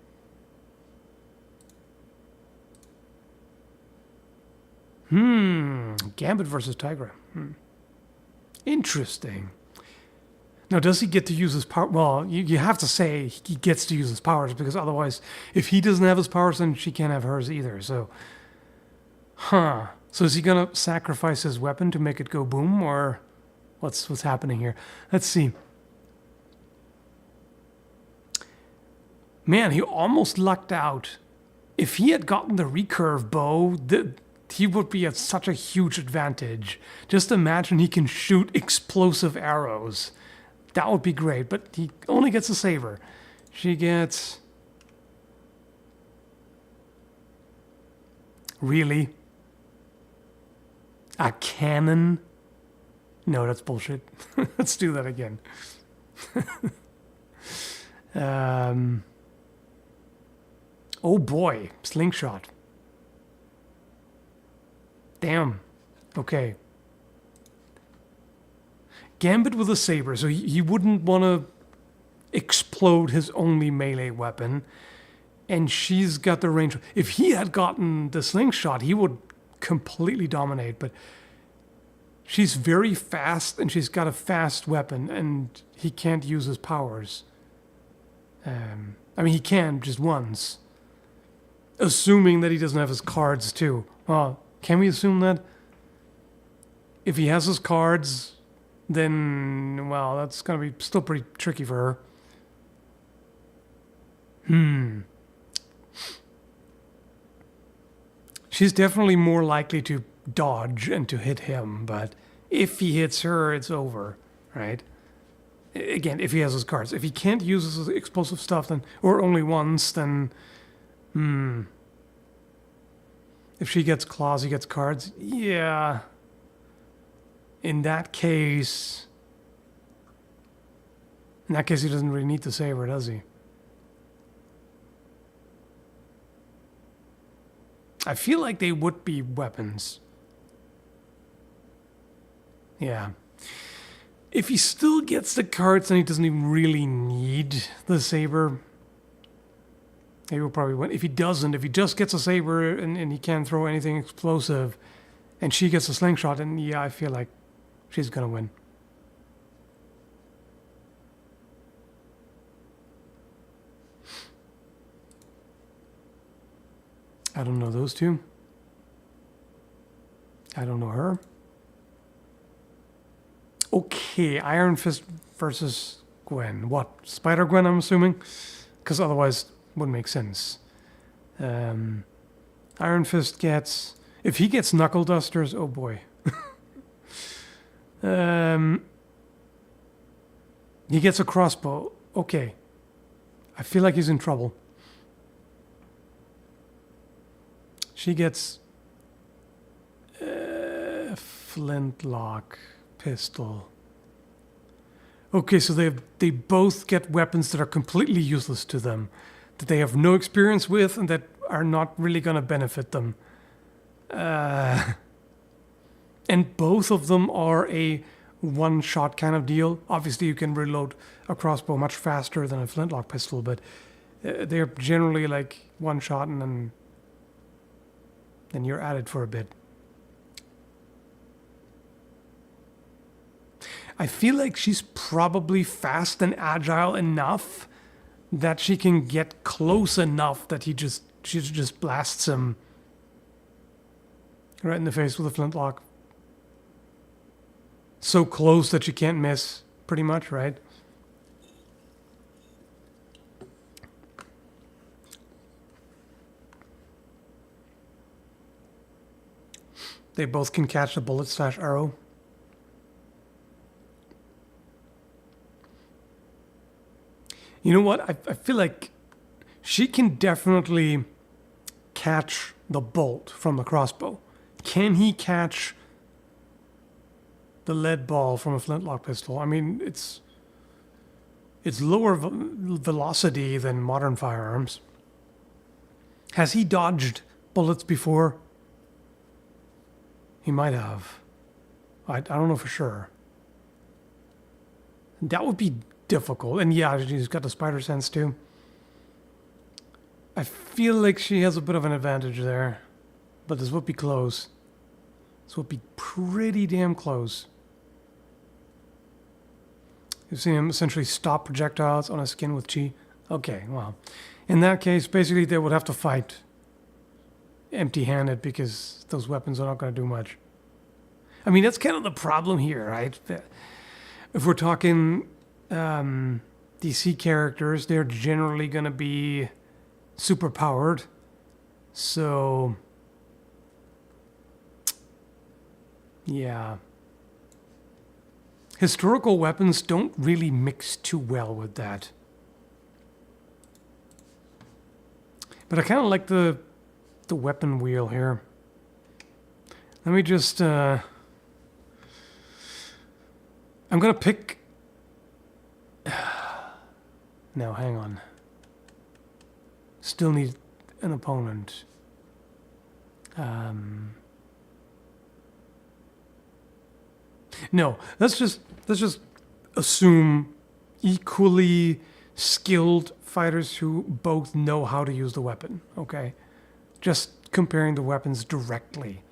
Gambit versus Tigra. Interesting. Now, does he get to use his power? Well, you have to say he gets to use his powers, because otherwise, if he doesn't have his powers, then she can't have hers either. So, So is he gonna sacrifice his weapon to make it go boom, or what's happening here? Let's see. Man, he almost lucked out. If he had gotten the recurve bow, he would be at such a huge advantage. Just imagine he can shoot explosive arrows. That would be great, but he only gets a saber. She gets... Really? A cannon? No, that's bullshit. Let's do that again. Oh boy, slingshot. Damn. Okay. Gambit with a saber, so he wouldn't want to explode his only melee weapon. And she's got the range. If he had gotten the slingshot, he would completely dominate. But she's very fast, and she's got a fast weapon, and he can't use his powers. I mean, he can just once. Assuming that he doesn't have his cards, too. Well, can we assume that? If he has his cards, then, well, that's going to be still pretty tricky for her. She's definitely more likely to dodge and to hit him, but if he hits her, it's over, right? Again, if he has his cards. If he can't use his explosive stuff, then, or only once, then... If she gets claws, he gets cards. Yeah. In that case, he doesn't really need the saber, does he? I feel like they would be weapons. Yeah. If he still gets the cards, then he doesn't even really need the saber. He will probably win. If he doesn't, if he just gets a saber and he can't throw anything explosive, and she gets a slingshot, then yeah, I feel like she's gonna win. I don't know those two. I don't know her. Okay, Iron Fist versus Gwen. What? Spider-Gwen, I'm assuming? Because otherwise... wouldn't make sense. Iron Fist gets... If he gets Knuckle Dusters, oh boy. He gets a crossbow. Okay. I feel like he's in trouble. She gets... flintlock pistol. Okay, so they both get weapons that are completely useless to them, that they have no experience with, and that are not really going to benefit them. And both of them are a one-shot kind of deal. Obviously, you can reload a crossbow much faster than a flintlock pistol, but they're generally like one shot, and then you're at it for a bit. I feel like she's probably fast and agile enough that she can get close enough that she just blasts him right in the face with a flintlock. So close that you can't miss, pretty much, right? They both can catch the bullet/arrow. You know what? I feel like she can definitely catch the bolt from the crossbow. Can he catch the lead ball from a flintlock pistol. I mean, it's lower velocity than modern firearms. Has he dodged bullets before? He might have. I don't know for sure. That would be difficult. And yeah, she's got the spider sense too. I feel like she has a bit of an advantage there. But this would be close. This would be pretty damn close. You've seen him essentially stop projectiles on his skin with chi. Okay, well, in that case, basically they would have to fight empty-handed because those weapons are not going to do much. I mean, that's kind of the problem here, right? If we're talking DC characters, they're generally going to be super powered. So, yeah. Historical weapons don't really mix too well with that. But I kind of like the weapon wheel here. Let me just... I'm going to pick... No, hang on. Still need an opponent. No, let's just assume equally skilled fighters who both know how to use the weapon, okay? Just comparing the weapons directly.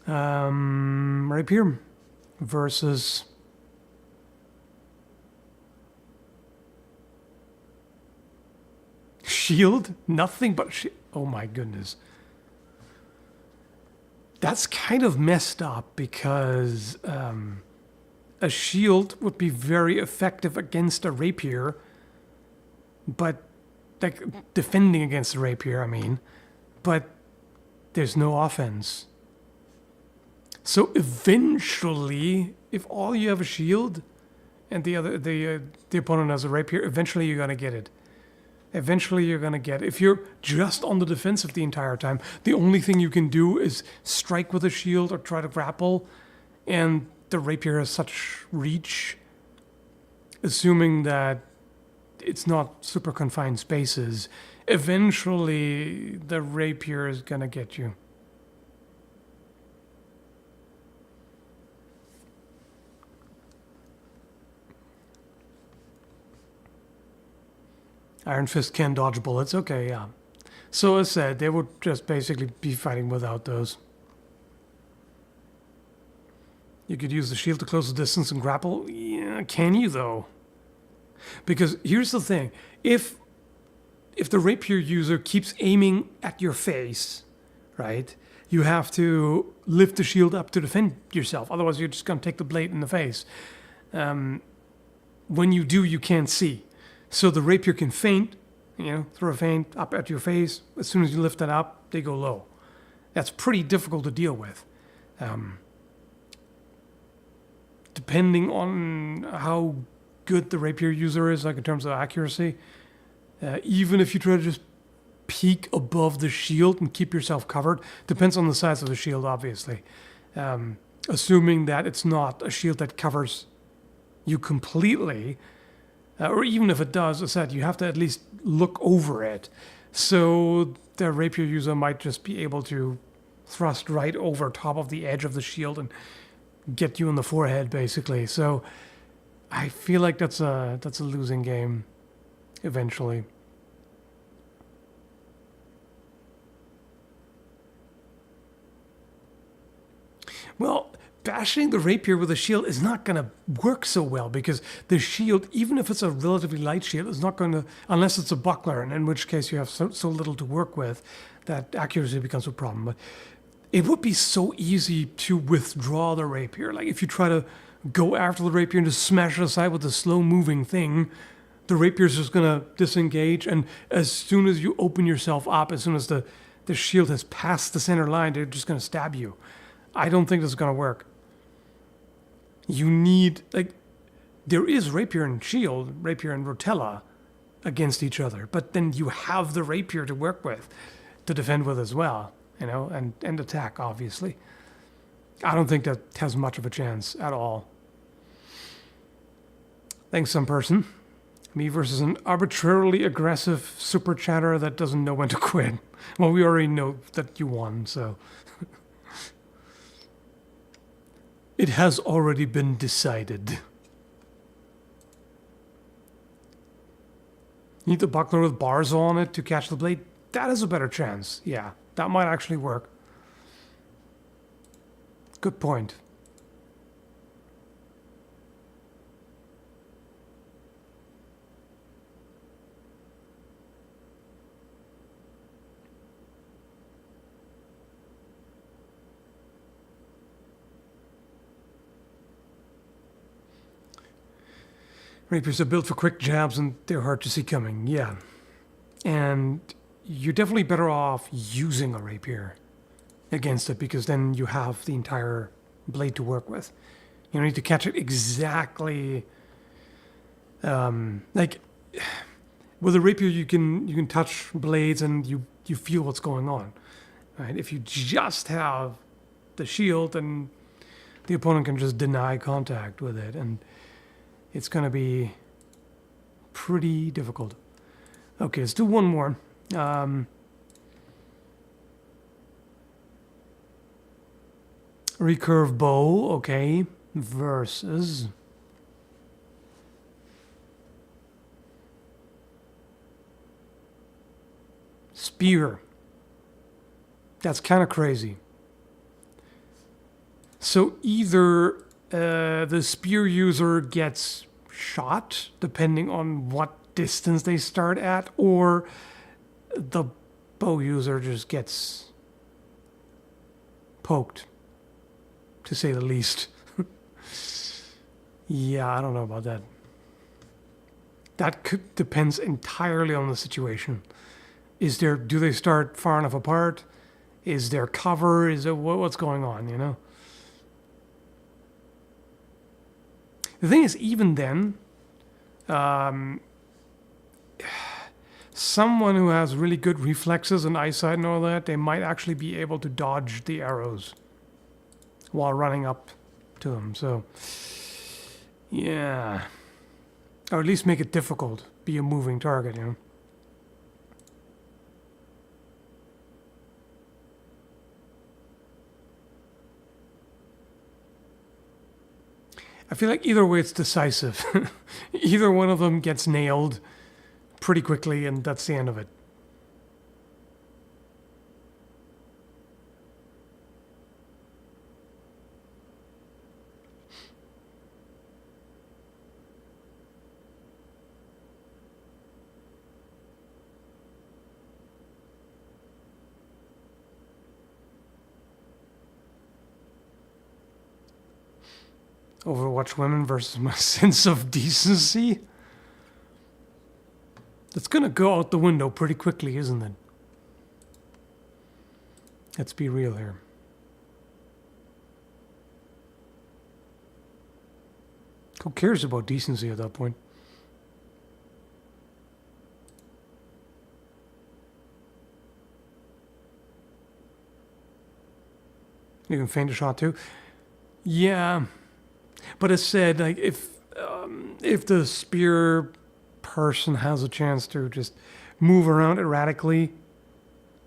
Rapier versus shield? Nothing but shield. Oh my goodness. That's kind of messed up because a shield would be very effective against a rapier, but like defending against a rapier, I mean, but there's no offense. So eventually, if all you have a shield and the opponent has a rapier, eventually you're gonna get it. Eventually you're gonna get it. If you're just on the defensive the entire time, the only thing you can do is strike with a shield or try to grapple, and the rapier has such reach, assuming that it's not super confined spaces, eventually the rapier is gonna get you. Iron Fist can dodge bullets. Okay, yeah. So as said, they would just basically be fighting without those. You could use the shield to close the distance and grapple. Yeah, can you though? Because here's the thing. If the rapier user keeps aiming at your face, right, you have to lift the shield up to defend yourself. Otherwise, you're just going to take the blade in the face. When you do, you can't see. So the rapier can feint, throw a feint up at your face. As soon as you lift it up, they go low. That's pretty difficult to deal with. Depending on how good the rapier user is, like in terms of accuracy, even if you try to just peek above the shield and keep yourself covered, depends on the size of the shield, obviously. Assuming that it's not a shield that covers you completely, or even if it does, as I said, you have to at least look over it. So the rapier user might just be able to thrust right over top of the edge of the shield and get you in the forehead, basically. So I feel like that's a losing game eventually. Well, bashing the rapier with a shield is not going to work so well because the shield, even if it's a relatively light shield, is not going to, unless it's a buckler, and in which case you have so little to work with that accuracy becomes a problem. But it would be so easy to withdraw the rapier. Like if you try to go after the rapier and just smash it aside with a slow-moving thing, the rapier is just going to disengage, and as soon as you open yourself up, as soon as the shield has passed the center line, they're just going to stab you. I don't think this is going to work. You need, there is rapier and shield, rapier and rotella against each other, but then you have the rapier to work with, to defend with as well, and attack, obviously. I don't think that has much of a chance at all. Thanks, some person. Me versus an arbitrarily aggressive super chatter that doesn't know when to quit. Well, we already know that you won, so. It has already been decided. Need the buckler with bars on it to catch the blade? That is a better chance. Yeah, that might actually work. Good point. Rapiers are built for quick jabs and they're hard to see coming, yeah. And you're definitely better off using a rapier against it because then you have the entire blade to work with. You don't need to catch it exactly. Like with a rapier, you can touch blades and you feel what's going on. Right? If you just have the shield, then the opponent can just deny contact with it, and it's going to be pretty difficult. Okay, let's do one more. Recurve bow, okay, versus spear. That's kind of crazy. So either the spear user gets shot, depending on what distance they start at, or the bow user just gets poked, to say the least. Yeah, I don't know about that. That depends entirely on the situation. Do they start far enough apart? Is there cover? Is there what's going on, you know? The thing is, even then, someone who has really good reflexes and eyesight and all that, they might actually be able to dodge the arrows while running up to them. So, yeah. Or at least make it difficult. Be a moving target, you know? I feel like either way it's decisive. Either one of them gets nailed pretty quickly, and that's the end of it. Overwatch women versus my sense of decency? That's gonna go out the window pretty quickly, isn't it? Let's be real here. Who cares about decency at that point? You can feint a shot too? Yeah. But as said, like if the spear person has a chance to just move around erratically,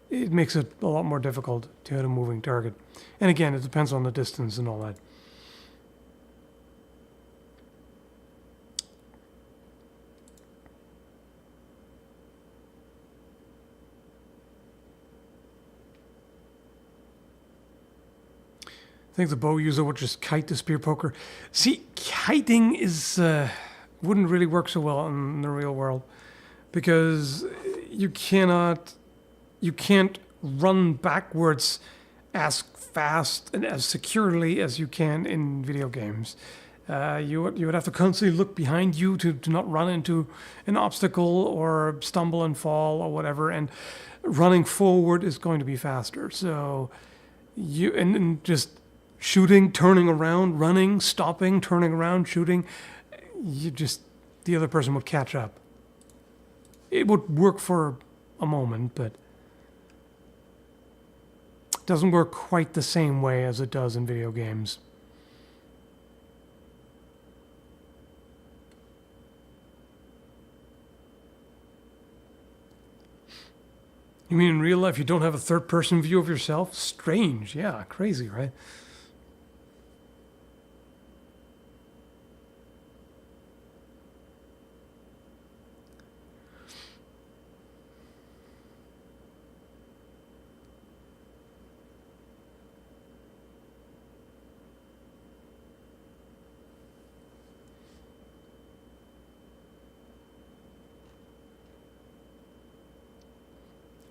it makes it a lot more difficult to hit a moving target. And again, it depends on the distance and all that. I think the bow user would just kite the spear poker. See, kiting is wouldn't really work so well in the real world because you can't run backwards as fast and as securely as you can in video games. You would have to constantly look behind you to not run into an obstacle or stumble and fall or whatever. And running forward is going to be faster. So and just shooting, turning around, running, stopping, turning around, shooting, the other person would catch up. It would work for a moment, but Doesn't work quite the same way as it does in video games. You mean in real life you don't have a third-person view of yourself? Strange, yeah, crazy, right?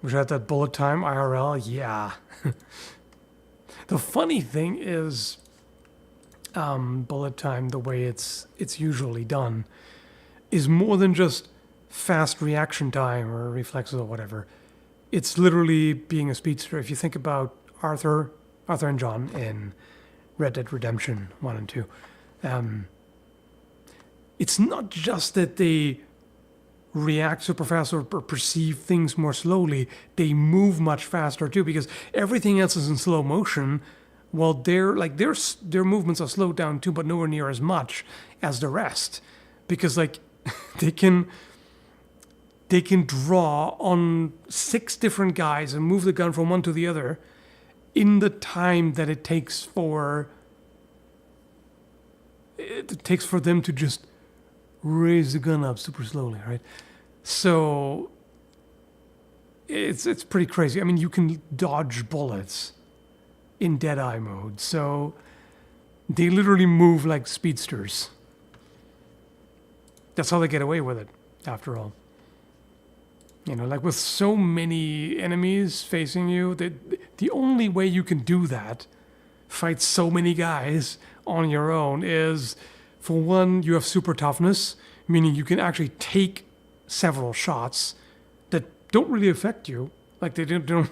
Wish I had that bullet time IRL. Yeah. The funny thing is, bullet time, the way it's usually done, is more than just fast reaction time or reflexes or whatever. It's literally being a speedster. If you think about Arthur and John in Red Dead Redemption 1 and 2, it's not just that they react super fast or perceive things more slowly, they move much faster too, because everything else is in slow motion. Well, their movements are slowed down too, but nowhere near as much as the rest, because like they can draw on 6 different guys and move the gun from one to the other in the time that it takes for them to just raise the gun up super slowly, right? So it's pretty crazy. I mean, you can dodge bullets in Deadeye mode, so they literally move like speedsters. That's how they get away with it, after all. You know, like with so many enemies facing you, the only way you can do that, fight so many guys on your own, is, for one, you have super toughness, meaning you can actually take several shots that don't really affect you. Like they don't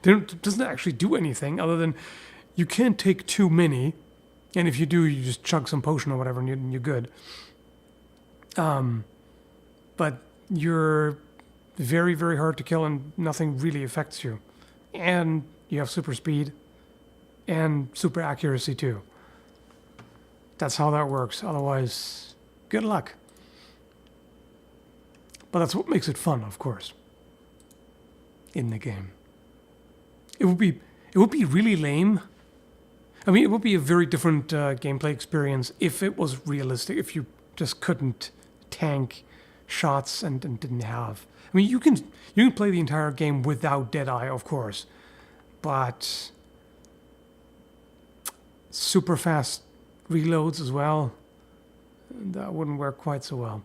doesn't actually do anything other than you can't take too many, and if you do, you just chug some potion or whatever, and you're good. But you're very, very hard to kill, and nothing really affects you. And you have super speed and super accuracy too. That's how that works. Otherwise, good luck. But that's what makes it fun, of course, in the game. It would be really lame. I mean, it would be a very different gameplay experience if it was realistic, if you just couldn't tank shots and didn't have... I mean, you can play the entire game without Deadeye, of course, but super fast reloads as well, that wouldn't work quite so well.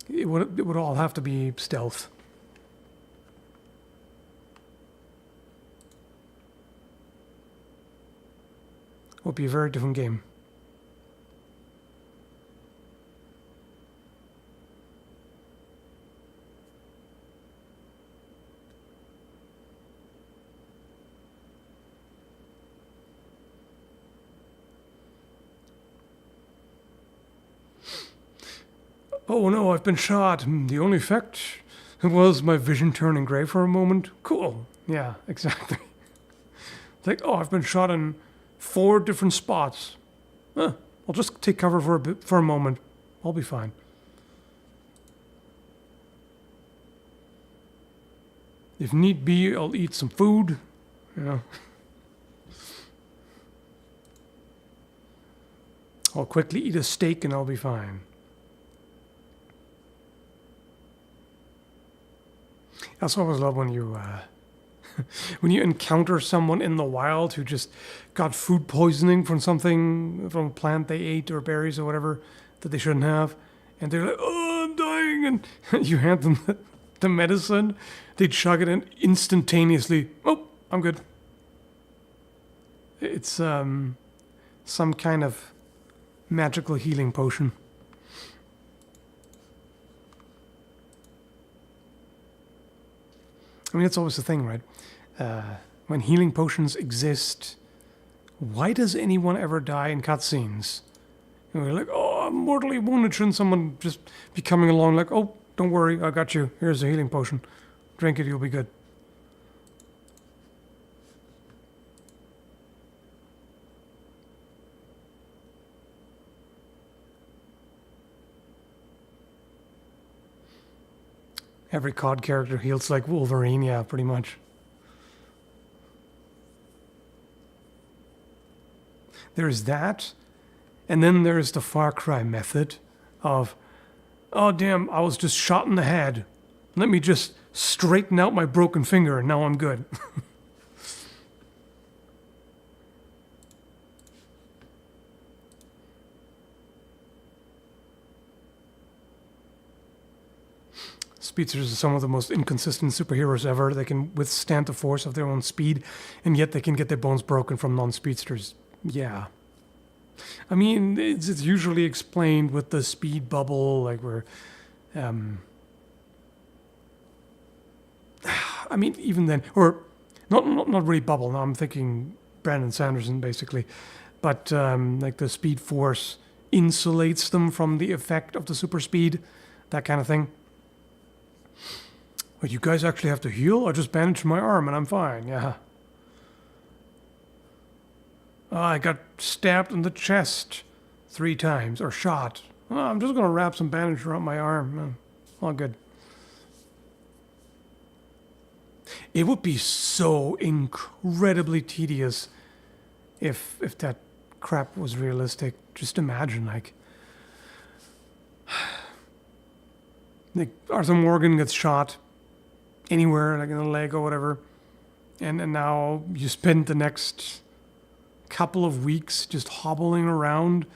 It would all have to be stealth. It would be a very different game. Oh no, I've been shot. The only effect was my vision turning gray for a moment. Cool. Yeah, exactly. It's like, oh, I've been shot in 4 different spots. I'll just take cover for a moment. I'll be fine. If need be, I'll eat some food. You know. I'll quickly eat a steak and I'll be fine. That's what I always love when you when you encounter someone in the wild who just got food poisoning from something, from a plant they ate or berries or whatever that they shouldn't have, and they're like, "Oh, I'm dying," and you hand them the medicine, they chug it and instantaneously, "Oh, I'm good." It's some kind of magical healing potion. I mean, that's always the thing, right? When healing potions exist, why does anyone ever die in cutscenes? You know, you're like, oh, I'm mortally wounded. Shouldn't someone just be coming along like, oh, don't worry, I got you. Here's a healing potion. Drink it, you'll be good. Every COD character heals like Wolverine, yeah, pretty much. There's that, and then there's the Far Cry method of, oh damn, I was just shot in the head. Let me just straighten out my broken finger and now I'm good. Speedsters are some of the most inconsistent superheroes ever. They can withstand the force of their own speed, and yet they can get their bones broken from non-speedsters. Yeah. I mean, it's usually explained with the speed bubble, like where... I mean, even then... Or, not really bubble, now I'm thinking Brandon Sanderson, basically. But, like, the speed force insulates them from the effect of the super speed, that kind of thing. But you guys actually have to heal? I just bandaged my arm and I'm fine, yeah. I got stabbed in the chest 3 times, or shot. I'm just going to wrap some bandage around my arm. All good. It would be so incredibly tedious if that crap was realistic. Just imagine, like Arthur Morgan gets shot anywhere, like in the leg or whatever, and now you spend the next couple of weeks just hobbling around.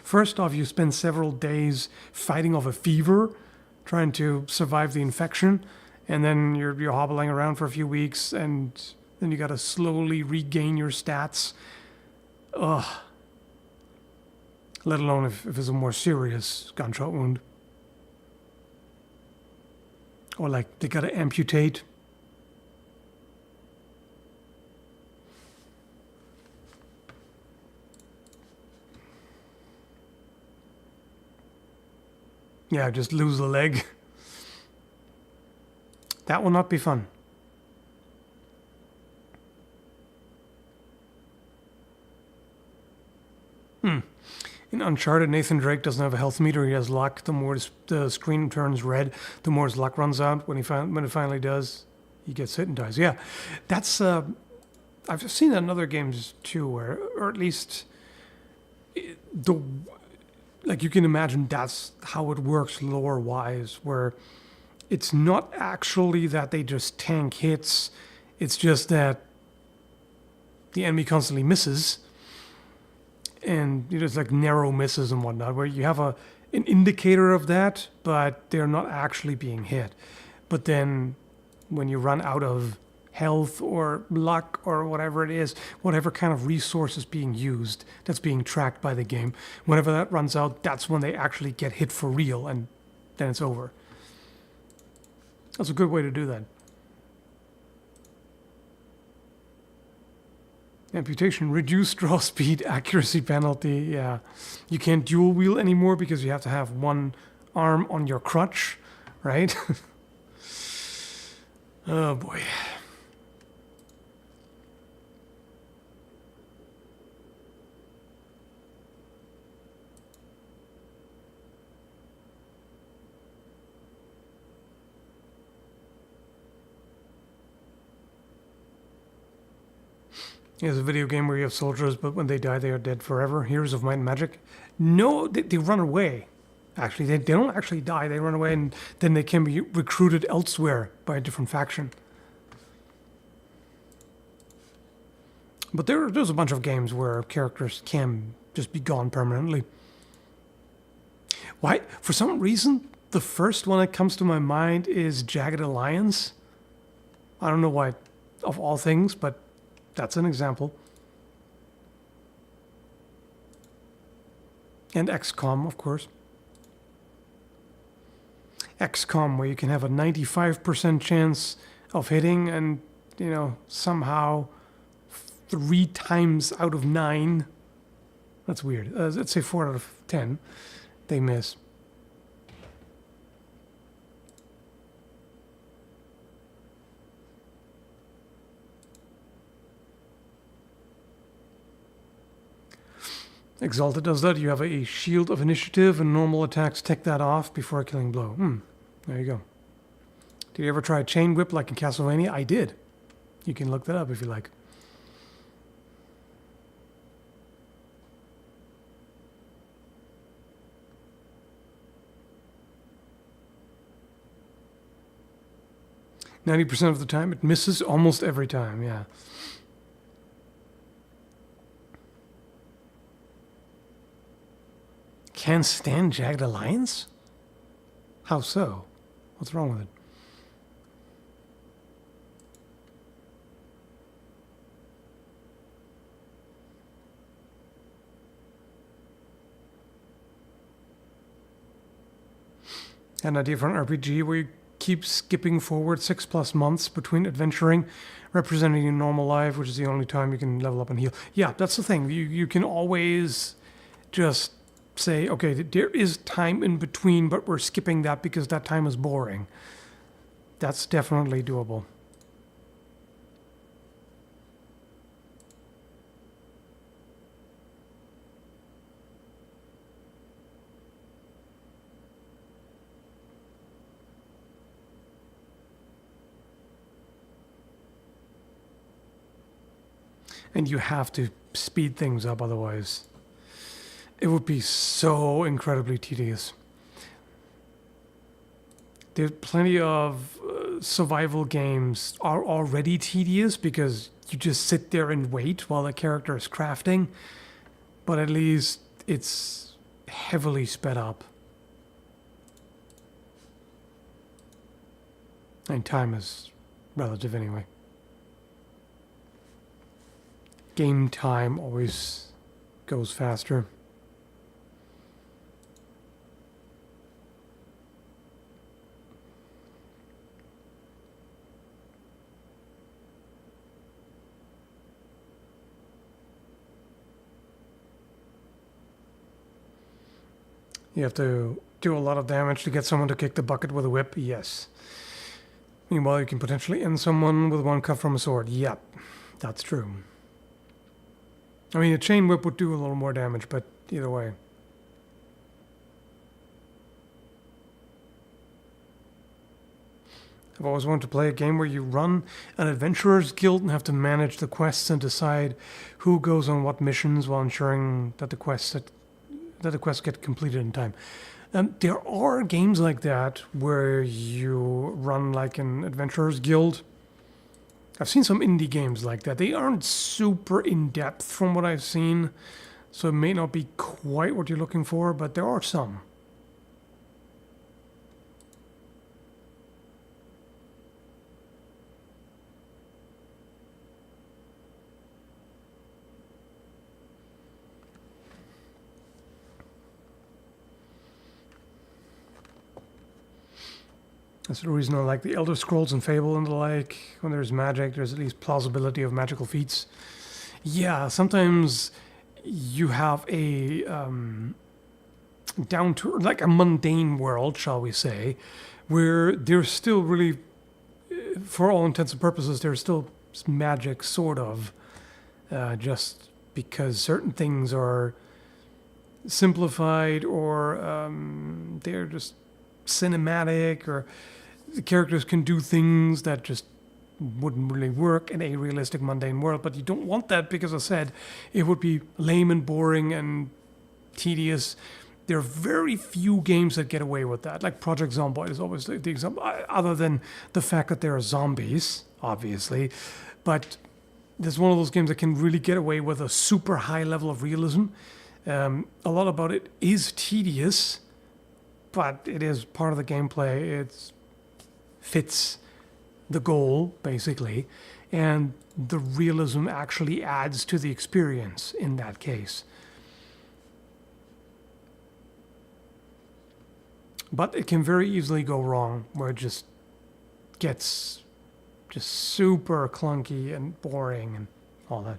First off, you spend several days fighting off a fever, trying to survive the infection, and then you're hobbling around for a few weeks, and then you got to slowly regain your stats. Ugh. Let alone if it's a more serious gunshot wound. Or like they got to amputate. Yeah, just lose a leg. That will not be fun. In Uncharted, Nathan Drake doesn't have a health meter. He has luck. The more the screen turns red, the more his luck runs out. When it finally does, he gets hit and dies. Yeah, that's... I've seen that in other games too, where, or at least... Like you can imagine that's how it works lore-wise, where it's not actually that they just tank hits, it's just that the enemy constantly misses, and there's like narrow misses and whatnot, where you have an indicator of that, but they're not actually being hit. But then when you run out of health or luck or whatever it is, whatever kind of resource is being used, that's being tracked by the game, whenever that runs out, that's when they actually get hit for real, and then it's over. That's a good way to do that. Amputation, reduced draw speed, accuracy penalty, yeah. You can't dual wheel anymore because you have to have one arm on your crutch, right? Oh boy. Here's a video game where you have soldiers, but when they die, they are dead forever. Heroes of Might and Magic. No, they run away. Actually, they don't actually die. They run away, and then they can be recruited elsewhere by a different faction. But there's a bunch of games where characters can just be gone permanently. Why? For some reason, the first one that comes to my mind is Jagged Alliance. I don't know why, of all things, but that's an example. And XCOM, of course. XCOM, where you can have a 95% chance of hitting, and, you know, somehow 3 times out of 9, that's weird. Let's say 4 out of 10, they miss. Exalted does that. You have a shield of initiative, and normal attacks take that off before a killing blow. There you go. Did you ever try a chain whip like in Castlevania? I did. You can look that up if you like. %90 of the time, it misses almost every time, yeah. Can't stand Jagged Alliance? How so? What's wrong with it? An idea for an RPG where you keep skipping forward 6+ months between adventuring, representing your normal life, which is the only time you can level up and heal. Yeah, that's the thing. You can always just say, okay, there is time in between, but we're skipping that because that time is boring. That's definitely doable. And you have to speed things up, otherwise it would be so incredibly tedious. There's plenty of survival games are already tedious because you just sit there and wait while the character is crafting, but at least it's heavily sped up. And time is relative anyway. Game time always goes faster. You have to do a lot of damage to get someone to kick the bucket with a whip? Yes. Meanwhile, you can potentially end someone with one cut from a sword. Yep, that's true. I mean, a chain whip would do a little more damage, but either way. I've always wanted to play a game where you run an adventurer's guild and have to manage the quests and decide who goes on what missions while ensuring that the quests get completed in time. There are games like that where you run like an adventurer's guild. I've seen some indie games like that. They aren't super in-depth from what I've seen, so it may not be quite what you're looking for, but there are some. That's the reason I like the Elder Scrolls and Fable and the like. When there's magic, there's at least plausibility of magical feats. Yeah, sometimes you have a down to like a mundane world, shall we say, where there's still really, for all intents and purposes, there's still magic, sort of, just because certain things are simplified or they're just cinematic, or the characters can do things that just wouldn't really work in a realistic mundane world. But you don't want that because, as I said, it would be lame and boring and tedious. There are very few games that get away with that. Like Project Zomboid is always the example, other than the fact that there are zombies, obviously. But there's one of those games that can really get away with a super high level of realism. A lot about it is tedious, but it is part of the gameplay. It fits the goal, basically, and the realism actually adds to the experience in that case. But it can very easily go wrong, where it just gets just super clunky and boring and all that.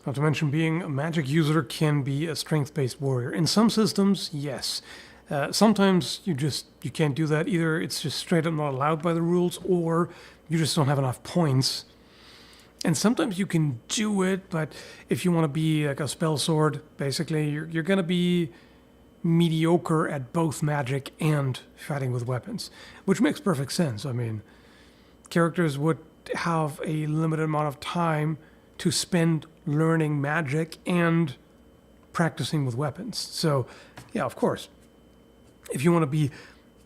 Not to mention being a magic user can be a strength-based warrior. In some systems, yes. Sometimes you can't do that. Either it's just straight up not allowed by the rules, or you just don't have enough points. And sometimes you can do it, but if you want to be like a spell sword, basically, you're going to be mediocre at both magic and fighting with weapons, which makes perfect sense. I mean, characters would have a limited amount of time to spend learning magic and practicing with weapons. So, yeah, of course, if you want to be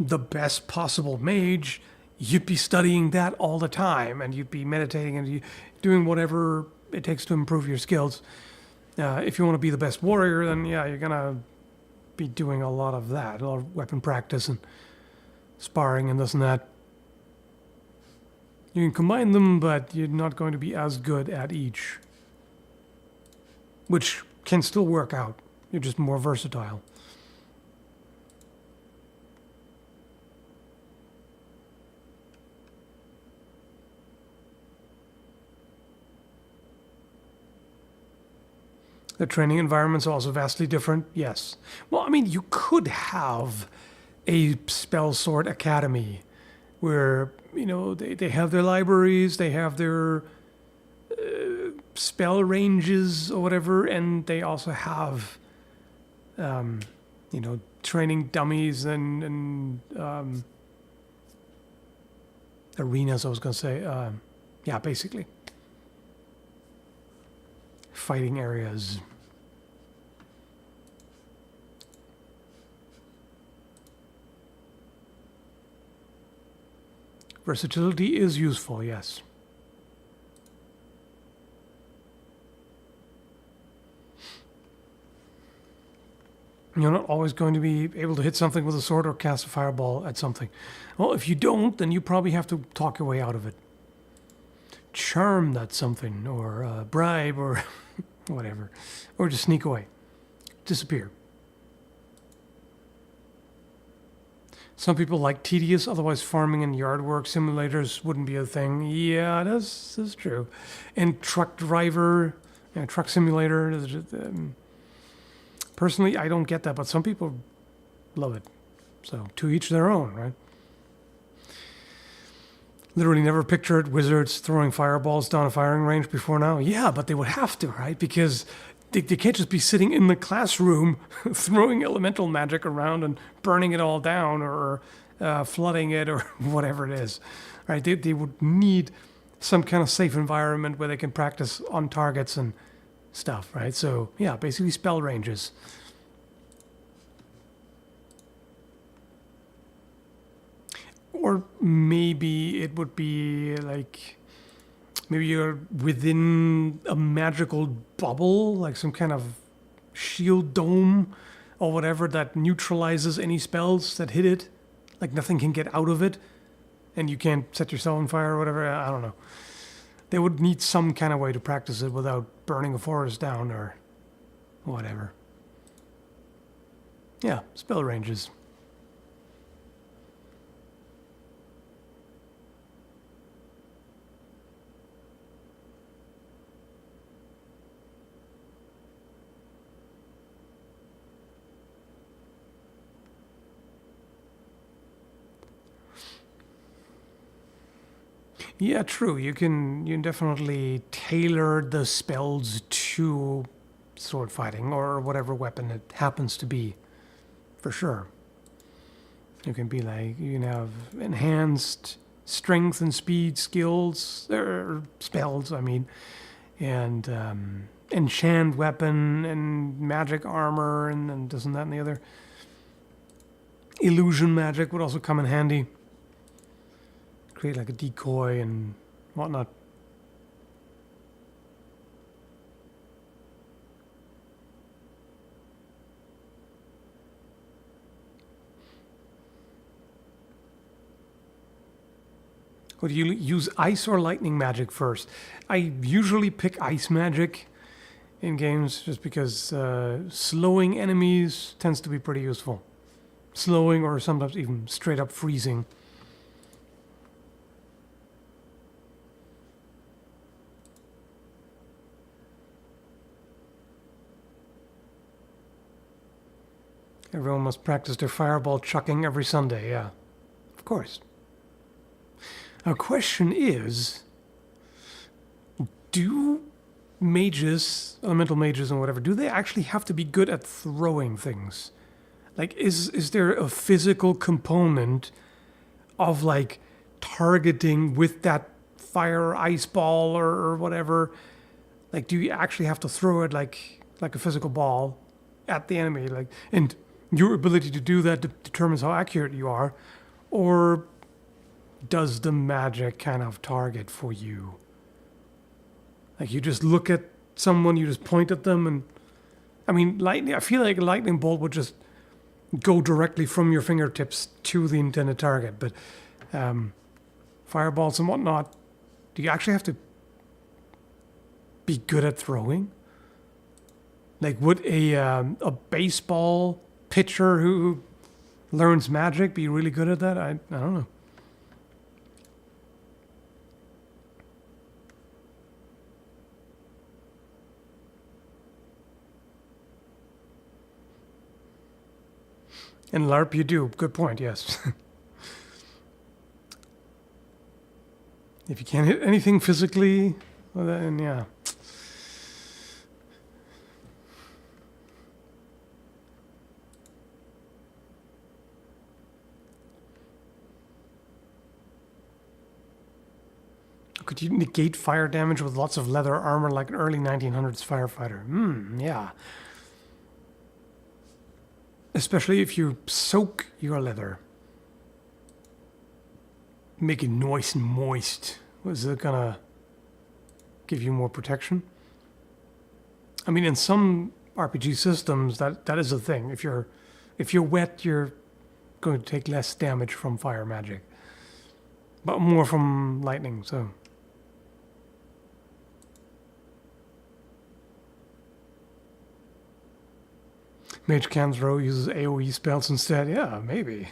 the best possible mage, you'd be studying that all the time, and you'd be meditating and doing whatever it takes to improve your skills. If you want to be the best warrior, then yeah, you're gonna be doing a lot of that, a lot of weapon practice and sparring and this and that. You can combine them, but you're not going to be as good at each, which can still work out. You're just more versatile. The training environment's also vastly different, yes. Well, I mean, you could have a spell sword academy where, you know, they have their libraries, they have their spell ranges or whatever, and they also have, you know, training dummies and arenas, I was going to say. Yeah, basically. Fighting areas. Versatility is useful, yes. You're not always going to be able to hit something with a sword or cast a fireball at something. Well, if you don't, then you probably have to talk your way out of it. Charm that something, or bribe, or whatever. Or just sneak away. Disappear. Some people like tedious, otherwise farming and yard work simulators wouldn't be a thing. Yeah, that's true. And truck driver, truck simulator. Personally, I don't get that, but some people love it. So, to each their own, right? Literally never pictured wizards throwing fireballs down a firing range before now. Yeah, but they would have to, right? Because they can't just be sitting in the classroom throwing elemental magic around and burning it all down or flooding it or whatever it is, right? They would need some kind of safe environment where they can practice on targets and stuff, right? So, yeah, basically spell ranges. Or maybe it would be like, maybe you're within a magical bubble, like some kind of shield dome or whatever that neutralizes any spells that hit it. Like nothing can get out of it and you can't set yourself on fire or whatever. I don't know. They would need some kind of way to practice it without burning a forest down or whatever. Yeah, spell ranges. Yeah, true. You can definitely tailor the spells to sword fighting or whatever weapon it happens to be, for sure. You can be like, you can have enhanced strength and speed skills, or spells, I mean, and enchant weapon and magic armor and this and that and the other. Illusion magic would also come in handy. Create like a decoy and whatnot. Would you use ice or lightning magic first? I usually pick ice magic in games just because slowing enemies tends to be pretty useful. Slowing or sometimes even straight up freezing. Everyone must practice their fireball chucking every Sunday, yeah. Of course. Our question is, do mages, elemental mages and whatever, do they actually have to be good at throwing things? Like, is there a physical component of, like, targeting with that fire ice ball or whatever? Like, do you actually have to throw it like a physical ball at the enemy? Like, and your ability to do that determines how accurate you are, or does the magic kind of target for you? Like, you just look at someone, you just point at them, and I mean, lightning. I feel like a lightning bolt would just go directly from your fingertips to the intended target, but fireballs and whatnot, do you actually have to be good at throwing? Like, would a baseball pitcher who learns magic be really good at that? I don't know. And LARP you do. Good point, yes. If you can't hit anything physically, well then, yeah. Could you negate fire damage with lots of leather armor like an early 1900s firefighter? Yeah. Especially if you soak your leather. Make it nice and moist. Was it gonna give you more protection? I mean, in some RPG systems, that is a thing. If you're wet, you're going to take less damage from fire magic, but more from lightning. So. Mage Can't Throw uses AoE spells instead. Yeah, maybe.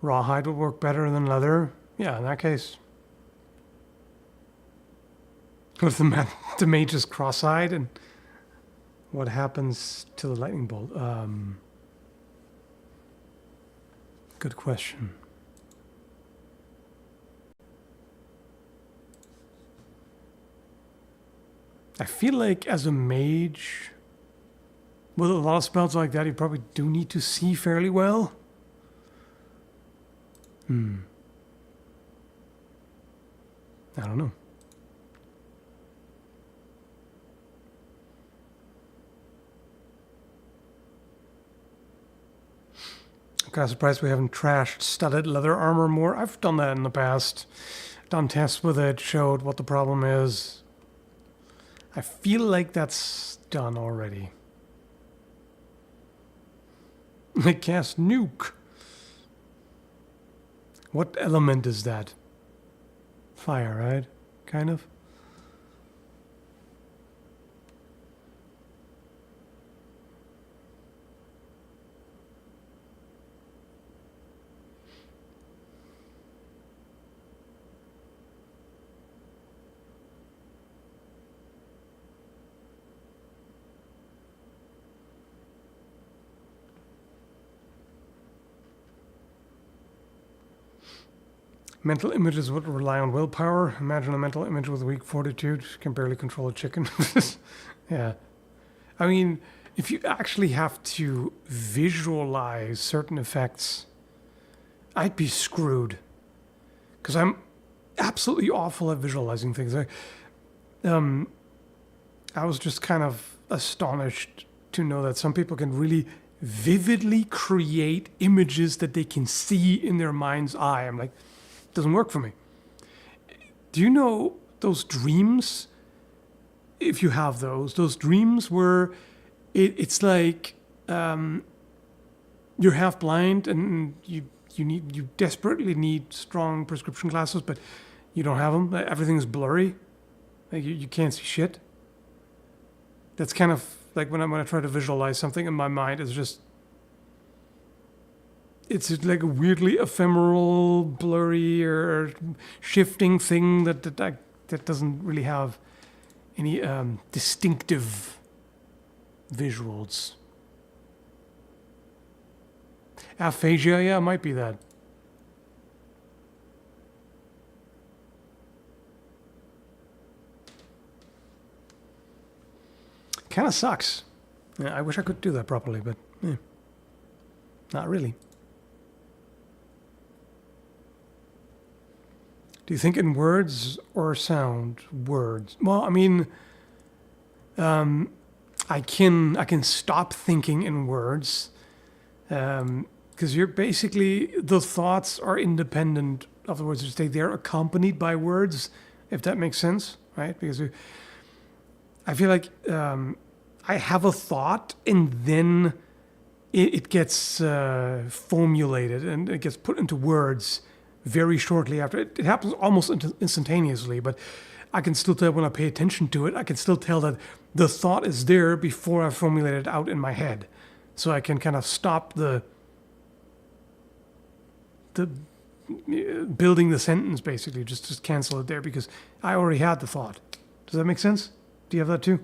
Rawhide would work better than leather. Yeah, in that case. What if the mage is cross-eyed, and what happens to the lightning bolt? Good question. I feel like as a mage, with a lot of spells like that, you probably do need to see fairly well. I don't know. I'm kind of surprised we haven't trashed studded leather armor more. I've done that in the past. Done tests with it, showed what the problem is. I feel like that's done already. I cast nuke. What element is that? Fire, right? Kind of. Mental images would rely on willpower. Imagine a mental image with weak fortitude. Can barely control a chicken. Yeah. I mean, if you actually have to visualize certain effects, I'd be screwed. Because I'm absolutely awful at visualizing things. I was just kind of astonished to know that some people can really vividly create images that they can see in their mind's eye. I'm like, doesn't work for me. Do you know those dreams? If you have those dreams where it's like you're half blind and you you desperately need strong prescription glasses, but you don't have them. Everything's blurry. Like you can't see shit. That's kind of like when I try to visualize something in my mind, it's like a weirdly ephemeral, blurry or shifting thing that doesn't really have any distinctive visuals. Aphasia, yeah, it might be that. Kind of sucks. Yeah, I wish I could do that properly, but not really. Do you think in words or sound? Words. Well, I mean, I can stop thinking in words, because you're basically, the thoughts are independent of the words. They're accompanied by words, if that makes sense, right? Because I feel like I have a thought and then it gets formulated and it gets put into words very shortly after. It happens almost instantaneously, but I can still tell when I pay attention to it. I can still tell that the thought is there before I formulate it out in my head. So I can kind of stop the building the sentence, basically, just cancel it there because I already had the thought. Does that make sense? Do you have that too?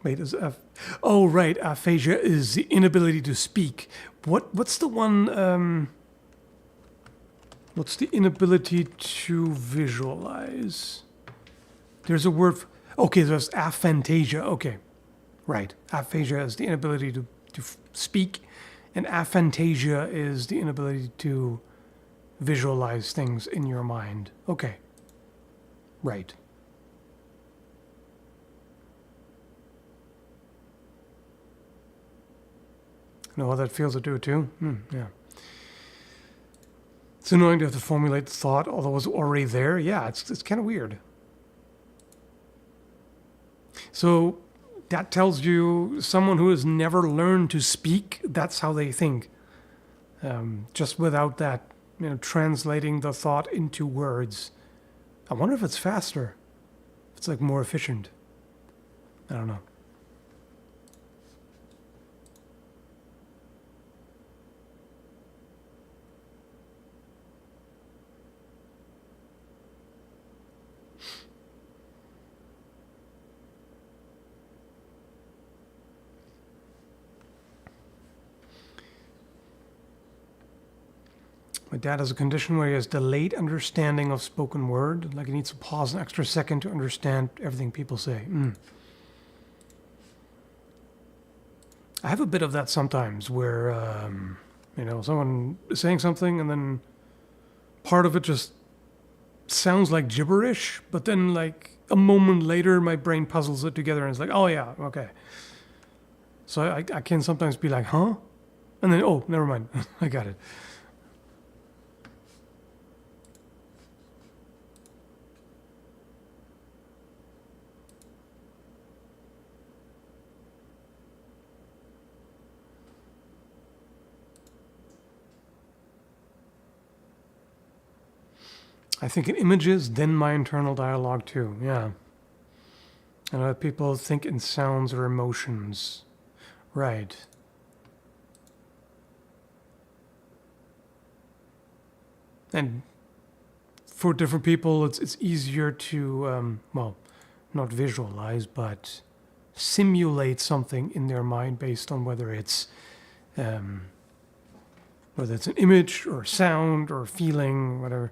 Wait, oh right, aphasia is the inability to speak. What's the one? What's the inability to visualize? There's a word. Okay, there's aphantasia. Okay, right. Aphasia is the inability to speak, and aphantasia is the inability to visualize things in your mind. Okay, right. Know how that feels to do it too? Yeah. It's annoying to have to formulate the thought, although it was already there. Yeah, it's kind of weird. So that tells you someone who has never learned to speak, that's how they think. Just without that, translating the thought into words. I wonder if it's faster. If it's like more efficient. I don't know. My dad has a condition where he has delayed understanding of spoken word. Like he needs to pause an extra second to understand everything people say. I have a bit of that sometimes where, someone is saying something and then part of it just sounds like gibberish, but then like a moment later, my brain puzzles it together and it's like, oh yeah, okay. So I can sometimes be like, huh? And then, oh, never mind. I got it. I think in images, then my internal dialogue too, yeah. And other people think in sounds or emotions. Right. And for different people, it's easier to, not visualize, but simulate something in their mind based on whether it's an image or a sound or a feeling, whatever.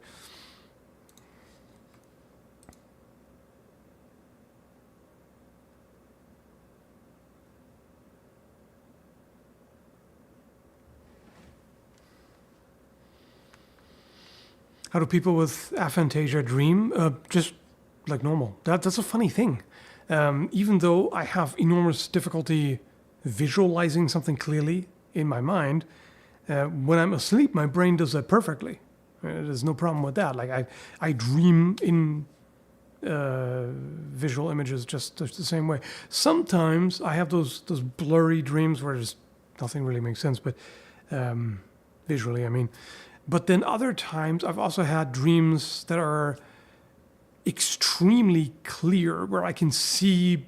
How do people with aphantasia dream? Just like normal. That's a funny thing. Even though I have enormous difficulty visualizing something clearly in my mind, when I'm asleep, my brain does that perfectly. There's no problem with that. Like I dream in visual images just the same way. Sometimes I have those blurry dreams where just nothing really makes sense, but visually, I mean. But then other times I've also had dreams that are extremely clear, where I can see.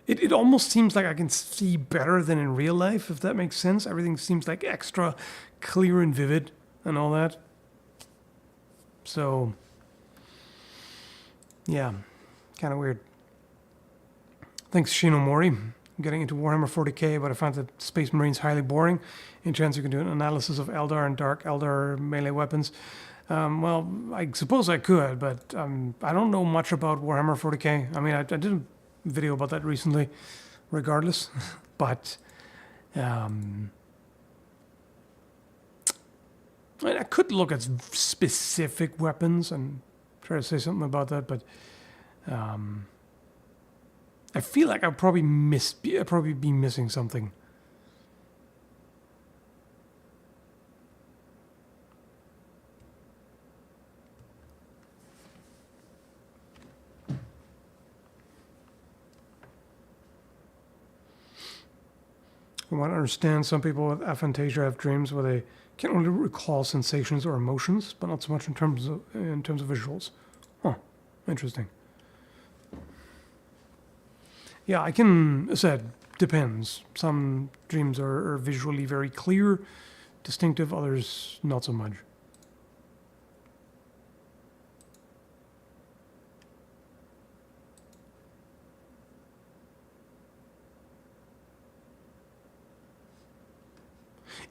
It almost seems like I can see better than in real life, if that makes sense. Everything seems like extra clear and vivid and all that. So, yeah, kind of weird. Thanks, Shinomori. I'm getting into Warhammer 40k, but I find that Space Marines highly boring. In chance you can do an analysis of Eldar and Dark Eldar melee weapons. Well, I suppose I could, but I don't know much about Warhammer 40k. I mean, I did a video about that recently, regardless. But I could look at specific weapons and try to say something about that, but I feel like I'd probably be missing something. I want to understand some people with aphantasia have dreams where they can only recall sensations or emotions, but not so much in terms of visuals. Huh, interesting. Yeah, I can, as I said, depends. Some dreams are visually very clear, distinctive, others not so much.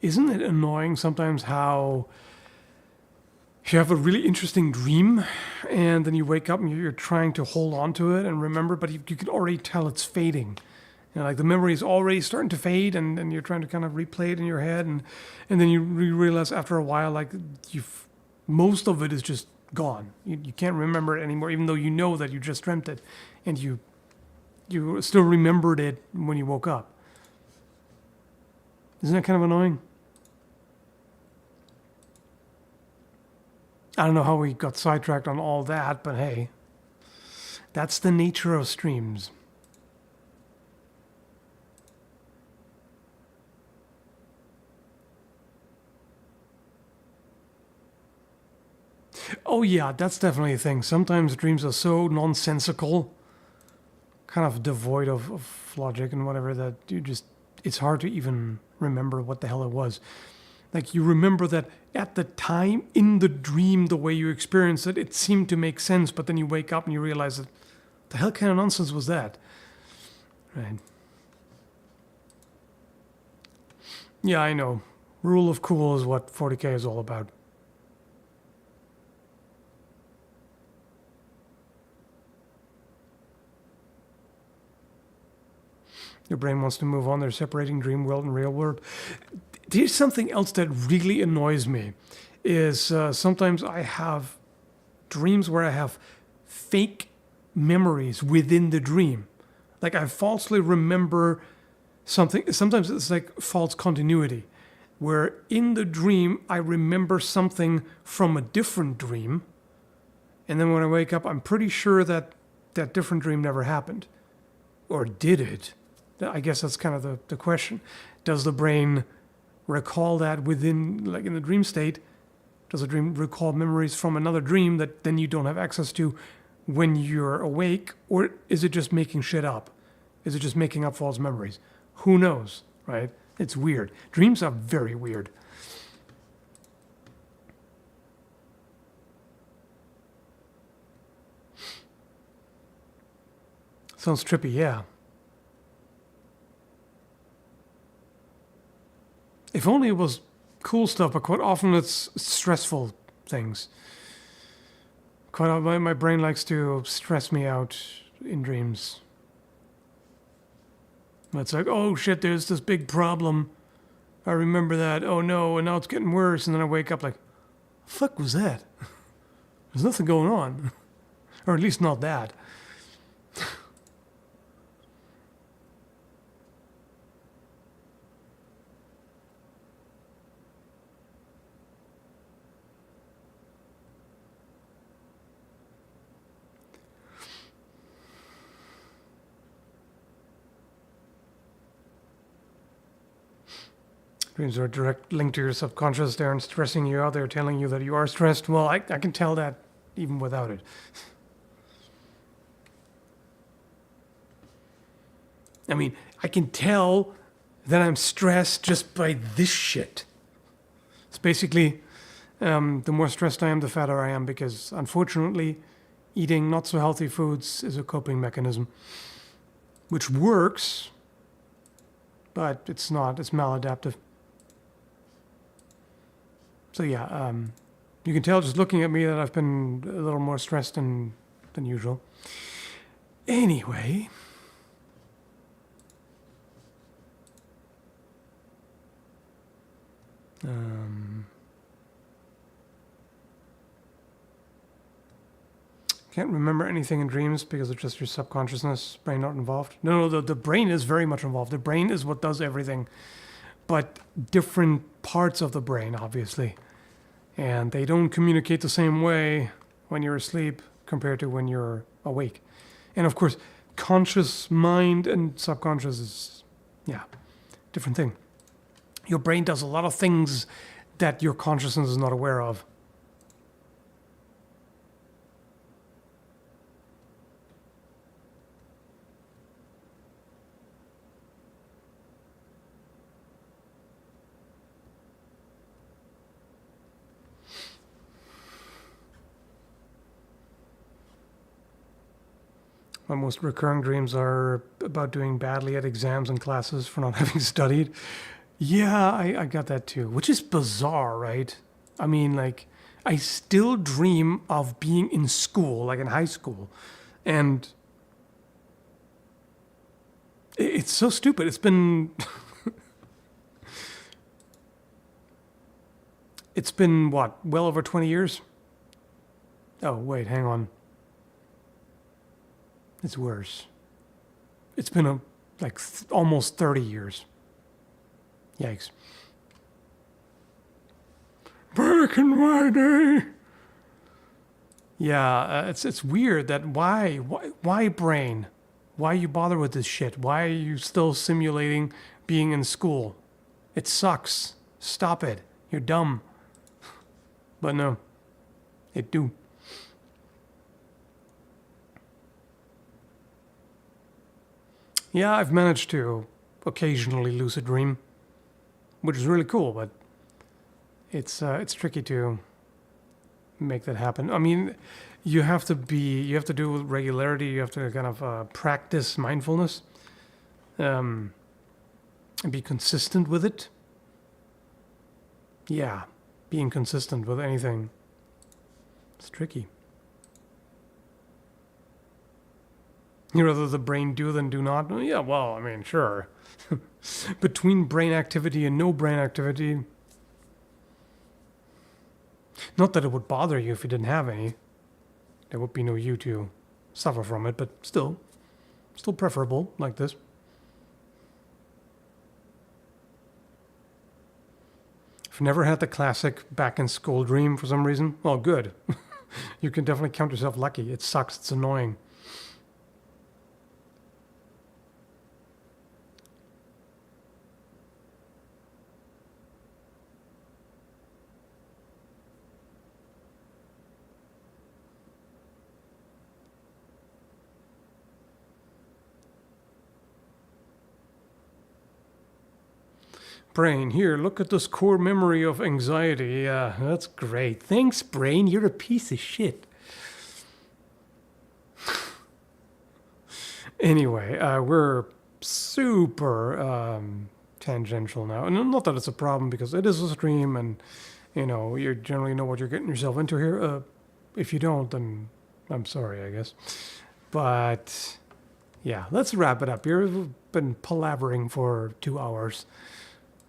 Isn't it annoying sometimes how you have a really interesting dream and then you wake up and you're trying to hold on to it and remember, but you can already tell it's fading. You know, like the memory is already starting to fade and you're trying to kind of replay it in your head and then you realize after a while like most of it is just gone. You can't remember it anymore, even though you know that you just dreamt it and you still remembered it when you woke up. Isn't that kind of annoying? I don't know how we got sidetracked on all that, but hey, that's the nature of streams. Oh yeah, that's definitely a thing. Sometimes dreams are so nonsensical, kind of devoid of logic and whatever, that it's hard to even remember what the hell it was. Like you remember that at the time in the dream, the way you experienced it, it seemed to make sense, but then you wake up and you realize that the hell kind of nonsense was that? Right. Yeah, I know. Rule of cool is what 40k is all about. Your brain wants to move on. They're separating dream world and real world. Here's something else that really annoys me is sometimes I have dreams where I have fake memories within the dream. Like I falsely remember something. Sometimes it's like false continuity, where in the dream I remember something from a different dream. And then when I wake up, I'm pretty sure that that different dream never happened. Or did it? I guess that's kind of the question. Does the brain recall that within, like in the dream state? Does the dream recall memories from another dream that then you don't have access to when you're awake? Or is it just making shit up? Is it just making up false memories? Who knows, right? It's weird. Dreams are very weird. Sounds trippy, yeah. If only it was cool stuff, but quite often it's stressful things. Quite often my brain likes to stress me out in dreams. It's like, oh shit, there's this big problem. I remember that. Oh no, and now it's getting worse. And then I wake up like, the fuck was that? There's nothing going on. Or at least not that. Dreams are a direct link to your subconscious. They aren't stressing you out. They're telling you that you are stressed. Well, I can tell that even without it. I mean, I can tell that I'm stressed just by this shit. It's basically, the more stressed I am, the fatter I am, because unfortunately, eating not so healthy foods is a coping mechanism, which works, but it's not. It's maladaptive. So yeah, you can tell just looking at me that I've been a little more stressed than usual. Anyway. Can't remember anything in dreams because it's just your subconsciousness, brain not involved. No, the brain is very much involved. The brain is what does everything, but different parts of the brain, obviously. And they don't communicate the same way when you're asleep compared to when you're awake. And of course, conscious mind and subconscious is, yeah, different thing. Your brain does a lot of things that your consciousness is not aware of. My most recurring dreams are about doing badly at exams and classes for not having studied. Yeah, I got that too, which is bizarre, right? I mean, like, I still dream of being in school, like in high school. And it's so stupid. It's been... it's been, what, well over 20 years? Oh, wait, hang on. It's worse. It's been almost 30 years. Yikes. Back in my day. Yeah, it's weird that why brain? Why you bother with this shit? Why are you still simulating being in school? It sucks. Stop it. You're dumb. But no, it do. Yeah, I've managed to occasionally lucid dream, which is really cool, but it's tricky to make that happen. I mean, you have to do it with regularity. You have to kind of practice mindfulness, and be consistent with it. Yeah, being consistent with anything, it's tricky. You rather the brain do than do not? Yeah, well, I mean, sure. Between brain activity and no brain activity, not that it would bother you if you didn't have any. There would be no you to suffer from it, but still preferable like this. I've never had the classic back in school dream for some reason. Well, good. You can definitely count yourself lucky. It sucks. It's annoying. Brain, here, look at this core memory of anxiety. Yeah, that's great. Thanks, Brain. You're a piece of shit. Anyway, we're super tangential now. And not that it's a problem, because it is a stream, and, you know, you generally know what you're getting yourself into here. If you don't, then I'm sorry, I guess. But, yeah, let's wrap it up here. We've been palavering for 2 hours.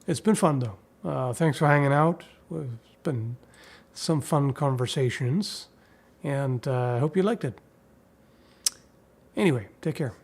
It's been fun, though. Thanks for hanging out. It's been some fun conversations, and I hope you liked it. Anyway, take care.